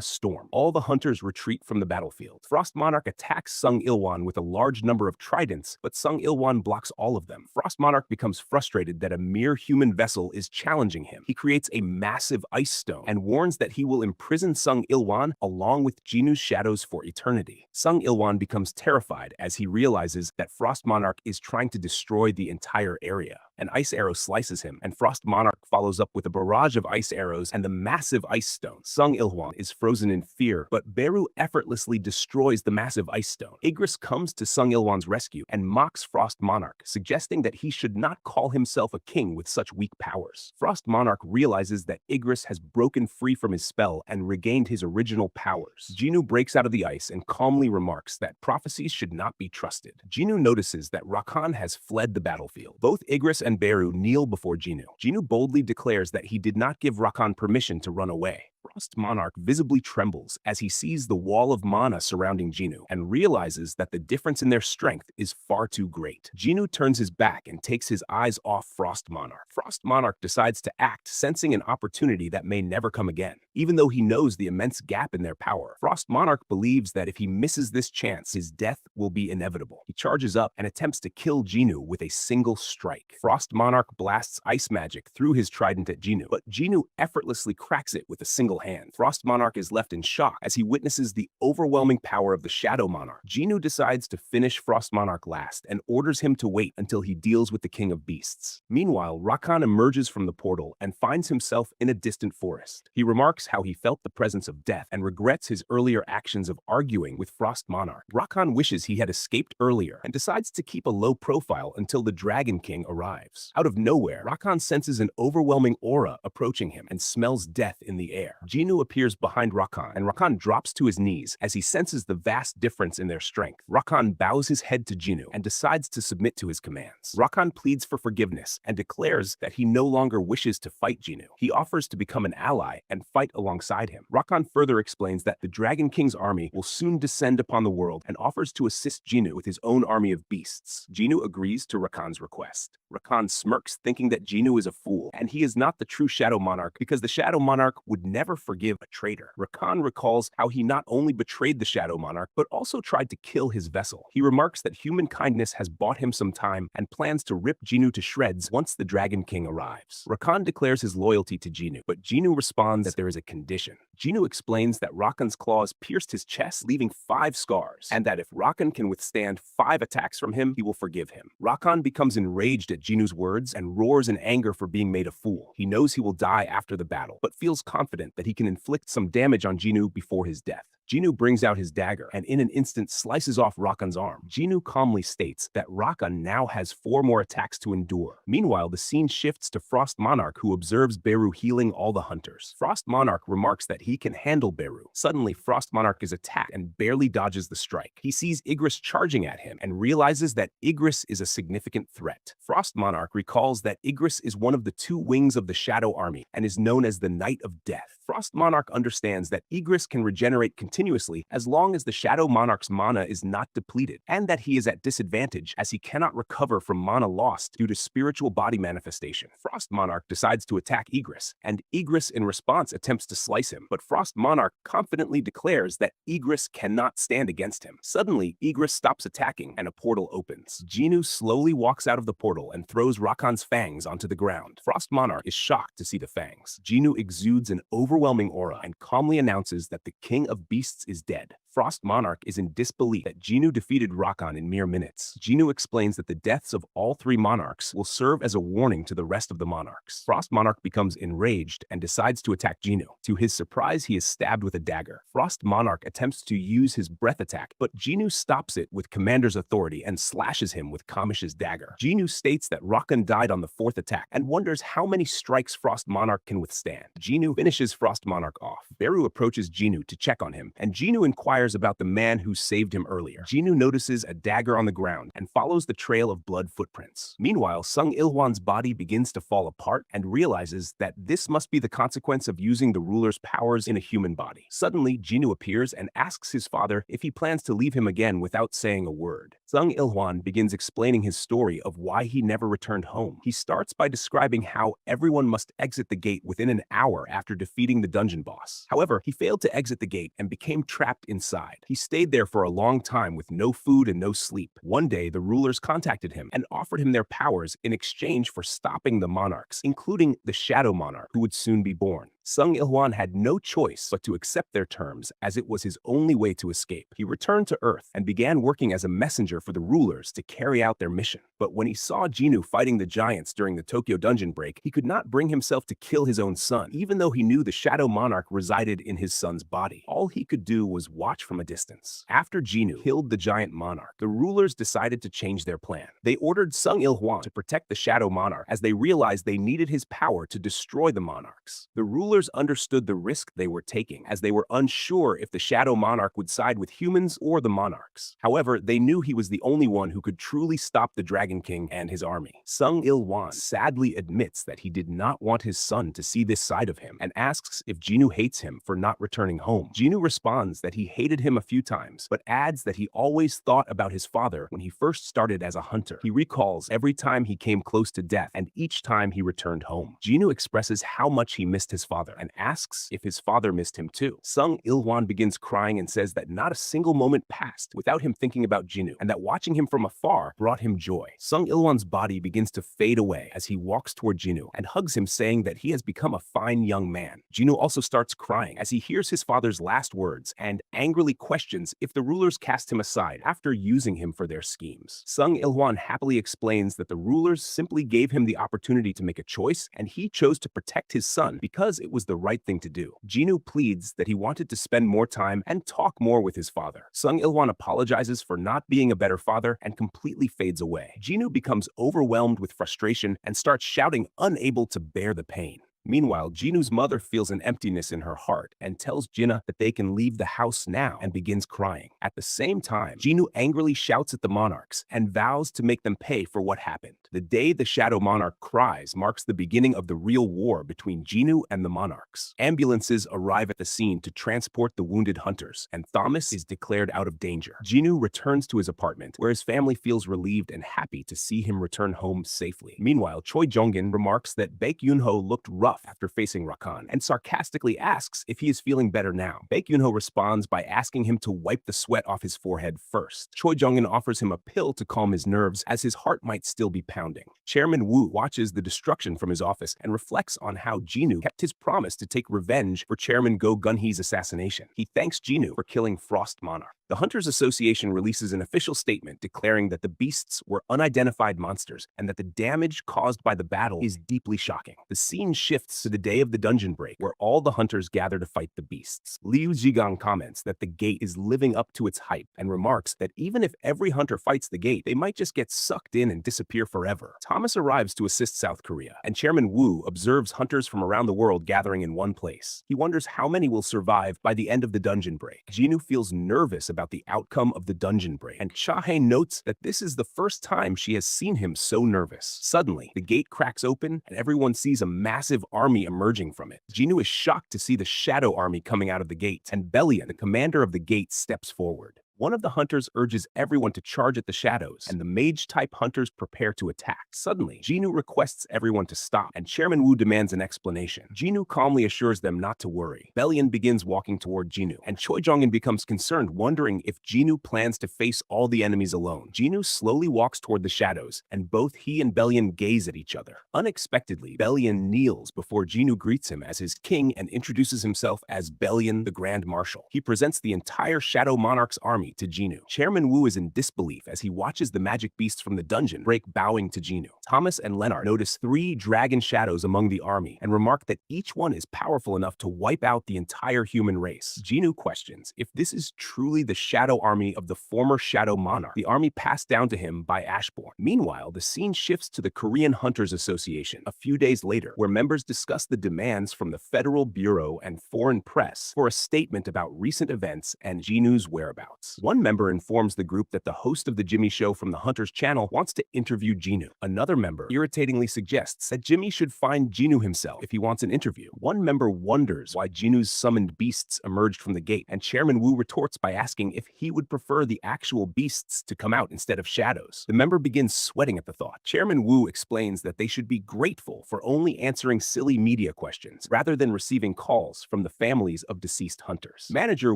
storm. All the hunters retreat from the battlefield. Frost Monarch attacks Sung Il-won with a large number of tridents, but Sung Il-won blocks all of them. Frost Monarch becomes frustrated that a mere human vessel is challenging him. He creates a massive ice stone and warns that he will imprison Sung Il-won along with Jinwoo's shadows for eternity. Sung Il-won becomes terrified as he realizes that Frost Monarch is trying to destroy the entire area. An ice arrow slices him, and Frost Monarch follows up with a barrage of ice arrows and the massive ice stone. Sung Il-won is frozen in fear, but Beru effortlessly destroys the massive ice stone. Igris comes to Sung Il-won's rescue and mocks Frost Monarch, suggesting that he should not call himself a king with such weak powers. Frost Monarch realizes that Igris has broken free from his spell and regained his original powers. Jinwoo breaks out of the ice and calmly remarks that prophecies should not be trusted. Jinwoo notices that Rakan has fled the battlefield. Both Igris and Beru kneel before Jinwoo. Jinwoo boldly declares that he did not give Rakan permission to run away. Frost Monarch visibly trembles as he sees the wall of mana surrounding Jinwoo and realizes that the difference in their strength is far too great. Jinwoo turns his back and takes his eyes off Frost Monarch. Frost Monarch decides to act, sensing an opportunity that may never come again. Even though he knows the immense gap in their power, Frost Monarch believes that if he misses this chance, his death will be inevitable. He charges up and attempts to kill Jinwoo with a single strike. Frost Monarch blasts ice magic through his trident at Jinwoo, but Jinwoo effortlessly cracks it with a single hand. Frost Monarch is left in shock as he witnesses the overwhelming power of the Shadow Monarch. Jinwoo decides to finish Frost Monarch last and orders him to wait until he deals with the King of Beasts. Meanwhile, Rakan emerges from the portal and finds himself in a distant forest. He remarks how he felt the presence of death and regrets his earlier actions of arguing with Frost Monarch. Rakan wishes he had escaped earlier and decides to keep a low profile until the Dragon King arrives. Out of nowhere, Rakan senses an overwhelming aura approaching him and smells death in the air. Jinwoo appears behind Rakan, and Rakan drops to his knees as he senses the vast difference in their strength. Rakan bows his head to Jinwoo and decides to submit to his commands. Rakan pleads for forgiveness and declares that he no longer wishes to fight Jinwoo. He offers to become an ally and fight alongside him. Rakan further explains that the Dragon King's army will soon descend upon the world and offers to assist Jinwoo with his own army of beasts. Jinwoo agrees to Rakan's request. Rakan smirks, thinking that Jinwoo is a fool, and he is not the true Shadow Monarch because the Shadow Monarch would never forgive a traitor. Rakan recalls how he not only betrayed the Shadow Monarch, but also tried to kill his vessel. He remarks that human kindness has bought him some time and plans to rip Jinwoo to shreds once the Dragon King arrives. Rakan declares his loyalty to Jinwoo, but Jinwoo responds that there is a condition. Jinwoo explains that Rakan's claws pierced his chest, leaving 5 scars, and that if Rakan can withstand 5 attacks from him, he will forgive him. Rakan becomes enraged at Jinwoo's words and roars in anger for being made a fool. He knows he will die after the battle, but feels confident that he can inflict some damage on Jinwoo before his death. Jinwoo brings out his dagger and in an instant slices off Rakan's arm. Jinwoo calmly states that Rakan now has 4 more attacks to endure. Meanwhile, the scene shifts to Frost Monarch, who observes Beru healing all the hunters. Frost Monarch remarks that he can handle Beru. Suddenly, Frost Monarch is attacked and barely dodges the strike. He sees Igris charging at him and realizes that Igris is a significant threat. Frost Monarch recalls that Igris is one of the 2 wings of the Shadow Army and is known as the Knight of Death. Frost Monarch understands that Igris can regenerate continuously as long as the Shadow Monarch's mana is not depleted, and that he is at disadvantage as he cannot recover from mana lost due to spiritual body manifestation. Frost Monarch decides to attack Igris, and Igris in response attempts to slice him, but Frost Monarch confidently declares that Igris cannot stand against him. Suddenly, Igris stops attacking and a portal opens. Jinwoo slowly walks out of the portal and throws Rakan's fangs onto the ground. Frost Monarch is shocked to see the fangs. Jinwoo exudes an overwhelming aura and calmly announces that the King of Beasts is dead. Frost Monarch is in disbelief that Jinwoo defeated Rakan in mere minutes. Jinwoo explains that the deaths of all 3 monarchs will serve as a warning to the rest of the monarchs. Frost Monarch becomes enraged and decides to attack Jinwoo. To his surprise, he is stabbed with a dagger. Frost Monarch attempts to use his breath attack, but Jinwoo stops it with Commander's authority and slashes him with Kamish's dagger. Jinwoo states that Rakan died on the 4th attack and wonders how many strikes Frost Monarch can withstand. Jinwoo finishes Frost Monarch off. Beru approaches Jinwoo to check on him, and Jinwoo inquires about the man who saved him earlier. Jinwoo notices a dagger on the ground and follows the trail of blood footprints. Meanwhile, Sung Il-hwan's body begins to fall apart and realizes that this must be the consequence of using the ruler's powers in a human body. Suddenly, Jinwoo appears and asks his father if he plans to leave him again without saying a word. Sung Il-hwan begins explaining his story of why he never returned home. He starts by describing how everyone must exit the gate within an hour after defeating the dungeon boss. However, he failed to exit the gate and became trapped inside. He stayed there for a long time with no food and no sleep. One day, the rulers contacted him and offered him their powers in exchange for stopping the monarchs, including the Shadow Monarch, who would soon be born. Sung Il-hwan had no choice but to accept their terms, as it was his only way to escape. He returned to Earth and began working as a messenger for the rulers to carry out their mission. But when he saw Jinwoo fighting the giants during the Tokyo dungeon break, he could not bring himself to kill his own son, even though he knew the Shadow Monarch resided in his son's body. All he could do was watch from a distance. After Jinwoo killed the giant monarch, the rulers decided to change their plan. They ordered Sung Il-hwan to protect the Shadow Monarch, as they realized they needed his power to destroy the monarchs. The rulers understood the risk they were taking, as they were unsure if the Shadow Monarch would side with humans or the monarchs. However, they knew he was the only one who could truly stop the Dragon King and his army. Sung Il-hwan sadly admits that he did not want his son to see this side of him and asks if Jinwoo hates him for not returning home. Jinwoo responds that he hated him a few times, but adds that he always thought about his father when he first started as a hunter. He recalls every time he came close to death and each time he returned home. Jinwoo expresses how much he missed his father and asks if his father missed him too. Sung Il-hwan begins crying and says that not a single moment passed without him thinking about Jinwoo, and that watching him from afar brought him joy. Sung Il-hwan's body begins to fade away as he walks toward Jinwoo and hugs him, saying that he has become a fine young man. Jinwoo also starts crying as he hears his father's last words and angrily questions if the rulers cast him aside after using him for their schemes. Sung Il-hwan happily explains that the rulers simply gave him the opportunity to make a choice, and he chose to protect his son because it was the right thing to do. Jinwoo pleads that he wanted to spend more time and talk more with his father. Sung Il-hwan apologizes for not being a better father and completely fades away. Jinwoo becomes overwhelmed with frustration and starts shouting, unable to bear the pain. Meanwhile, Jinwoo's mother feels an emptiness in her heart and tells Jinah that they can leave the house now and begins crying. At the same time, Jinwoo angrily shouts at the monarchs and vows to make them pay for what happened. The day the Shadow Monarch cries marks the beginning of the real war between Jinwoo and the monarchs. Ambulances arrive at the scene to transport the wounded hunters, and Thomas is declared out of danger. Jinwoo returns to his apartment, where his family feels relieved and happy to see him return home safely. Meanwhile, Choi Jong-In remarks that Baek Yoonho looked rough after facing Rakan and sarcastically asks if he is feeling better now. Baek Yoonho responds by asking him to wipe the sweat off his forehead first. Choi Jong-In offers him a pill to calm his nerves as his heart might still be pounding. Chairman Woo watches the destruction from his office and reflects on how Jinwoo kept his promise to take revenge for Chairman Go Gunhee's assassination. He thanks Jinwoo for killing Frost Monarch. The Hunters Association releases an official statement declaring that the beasts were unidentified monsters and that the damage caused by the battle is deeply shocking. The scene shifts to the day of the dungeon break, where all the hunters gather to fight the beasts. Liu Zhigang comments that the gate is living up to its hype and remarks that even if every hunter fights the gate, they might just get sucked in and disappear forever. Thomas arrives to assist South Korea, and Chairman Woo observes hunters from around the world gathering in one place. He wonders how many will survive by the end of the dungeon break. Jinwoo feels nervous about the outcome of the dungeon break, and Cha Hae-In notes that this is the first time she has seen him so nervous. Suddenly, the gate cracks open and everyone sees a massive army emerging from it. Jinwoo is shocked to see the Shadow Army coming out of the gate, and Bellion, the commander of the gate, steps forward. One of the hunters urges everyone to charge at the shadows, and the mage-type hunters prepare to attack. Suddenly, Jinwoo requests everyone to stop, and Chairman Woo demands an explanation. Jinwoo calmly assures them not to worry. Bellion begins walking toward Jinwoo, and Choi Jong-In becomes concerned, wondering if Jinwoo plans to face all the enemies alone. Jinwoo slowly walks toward the shadows, and both he and Bellion gaze at each other. Unexpectedly, Bellion kneels before Jinwoo greets him as his king and introduces himself as Bellion the Grand Marshal. He presents the entire Shadow Monarch's army to Jinwoo. Chairman Woo is in disbelief as he watches the magic beasts from the dungeon break, bowing to Jinwoo. Thomas and Lennart notice 3 dragon shadows among the army and remark that each one is powerful enough to wipe out the entire human race. Jinwoo questions if this is truly the shadow army of the former Shadow Monarch, the army passed down to him by Ashborn. Meanwhile, the scene shifts to the Korean Hunters Association a few days later, where members discuss the demands from the Federal Bureau and foreign press for a statement about recent events and Jinwoo's whereabouts. One member informs the group that the host of the Jimmy Show from the Hunters channel wants to interview Jinwoo. Another member irritatingly suggests that Jimmy should find Jinwoo himself if he wants an interview. One member wonders why Jinwoo's summoned beasts emerged from the gate, and Chairman Woo retorts by asking if he would prefer the actual beasts to come out instead of shadows. The member begins sweating at the thought. Chairman Woo explains that they should be grateful for only answering silly media questions rather than receiving calls from the families of deceased hunters. Manager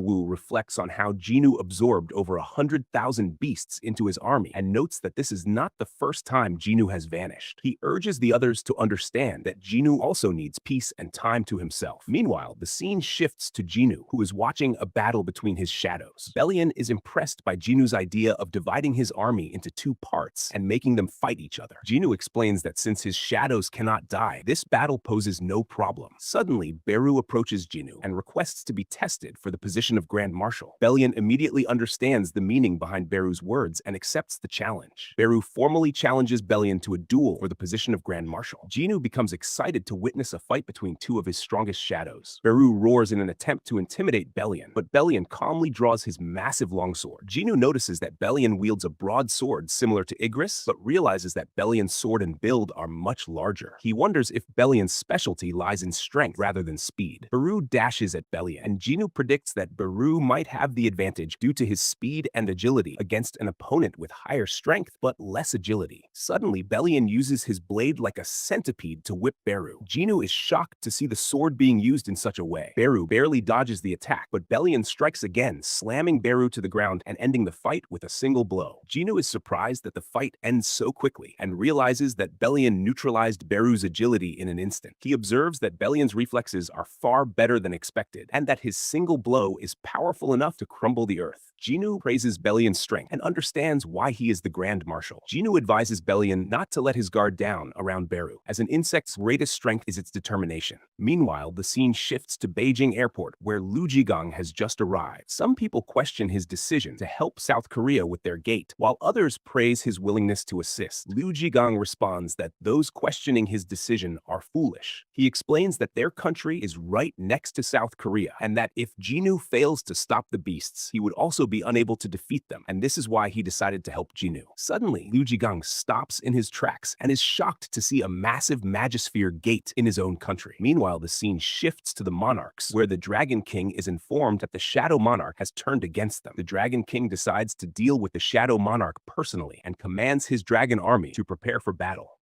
Woo reflects on how Jinwoo absorbed over 100,000 beasts into his army and notes that this is not the first time Jinwoo has vanished. He urges the others to understand that Jinwoo also needs peace and time to himself. Meanwhile, the scene shifts to Jinwoo, who is watching a battle between his shadows. Bellion is impressed by Jinwoo's idea of dividing his army into 2 parts and making them fight each other. Jinwoo explains that since his shadows cannot die, this battle poses no problem. Suddenly, Beru approaches Jinwoo and requests to be tested for the position of Grand Marshal. Bellion immediately understands the meaning behind Beru's words and accepts the challenge. Beru formally challenges Bellion to a duel for the position of Grand Marshal. Jinwoo becomes excited to witness a fight between 2 of his strongest shadows. Beru roars in an attempt to intimidate Bellion, but Bellion calmly draws his massive longsword. Jinwoo notices that Bellion wields a broadsword similar to Igris, but realizes that Bellion's sword and build are much larger. He wonders if Bellion's specialty lies in strength rather than speed. Beru dashes at Bellion, and Jinwoo predicts that Beru might have the advantage due to his speed and agility against an opponent with higher strength but less agility. Suddenly, Bellion uses his blade like a centipede to whip Beru. Jinwoo is shocked to see the sword being used in such a way. Beru barely dodges the attack, but Bellion strikes again, slamming Beru to the ground and ending the fight with a single blow. Jinwoo is surprised that the fight ends so quickly and realizes that Bellion neutralized Beru's agility in an instant. He observes that Bellion's reflexes are far better than expected and that his single blow is powerful enough to crumble the earth. Jinwoo praises Bellion's strength and understands why he is the Grand Marshal. Jinwoo advises Bellion not to let his guard down around Beru, as an insect's greatest strength is its determination. Meanwhile, the scene shifts to Beijing Airport, where Liu Jigang has just arrived. Some people question his decision to help South Korea with their gate, while others praise his willingness to assist. Liu Jigang responds that those questioning his decision are foolish. He explains that their country is right next to South Korea, and that if Jinwoo fails to stop the beasts, he would also be unable to defeat them, and this is why he decided to help Jinwoo. Suddenly, Liu Jigang stops in his tracks and is shocked to see a massive Magisphere gate in his own country. Meanwhile, the scene shifts to the Monarchs, where the Dragon King is informed that the Shadow Monarch has turned against them. The Dragon King decides to deal with the Shadow Monarch personally and commands his dragon army to prepare for battle.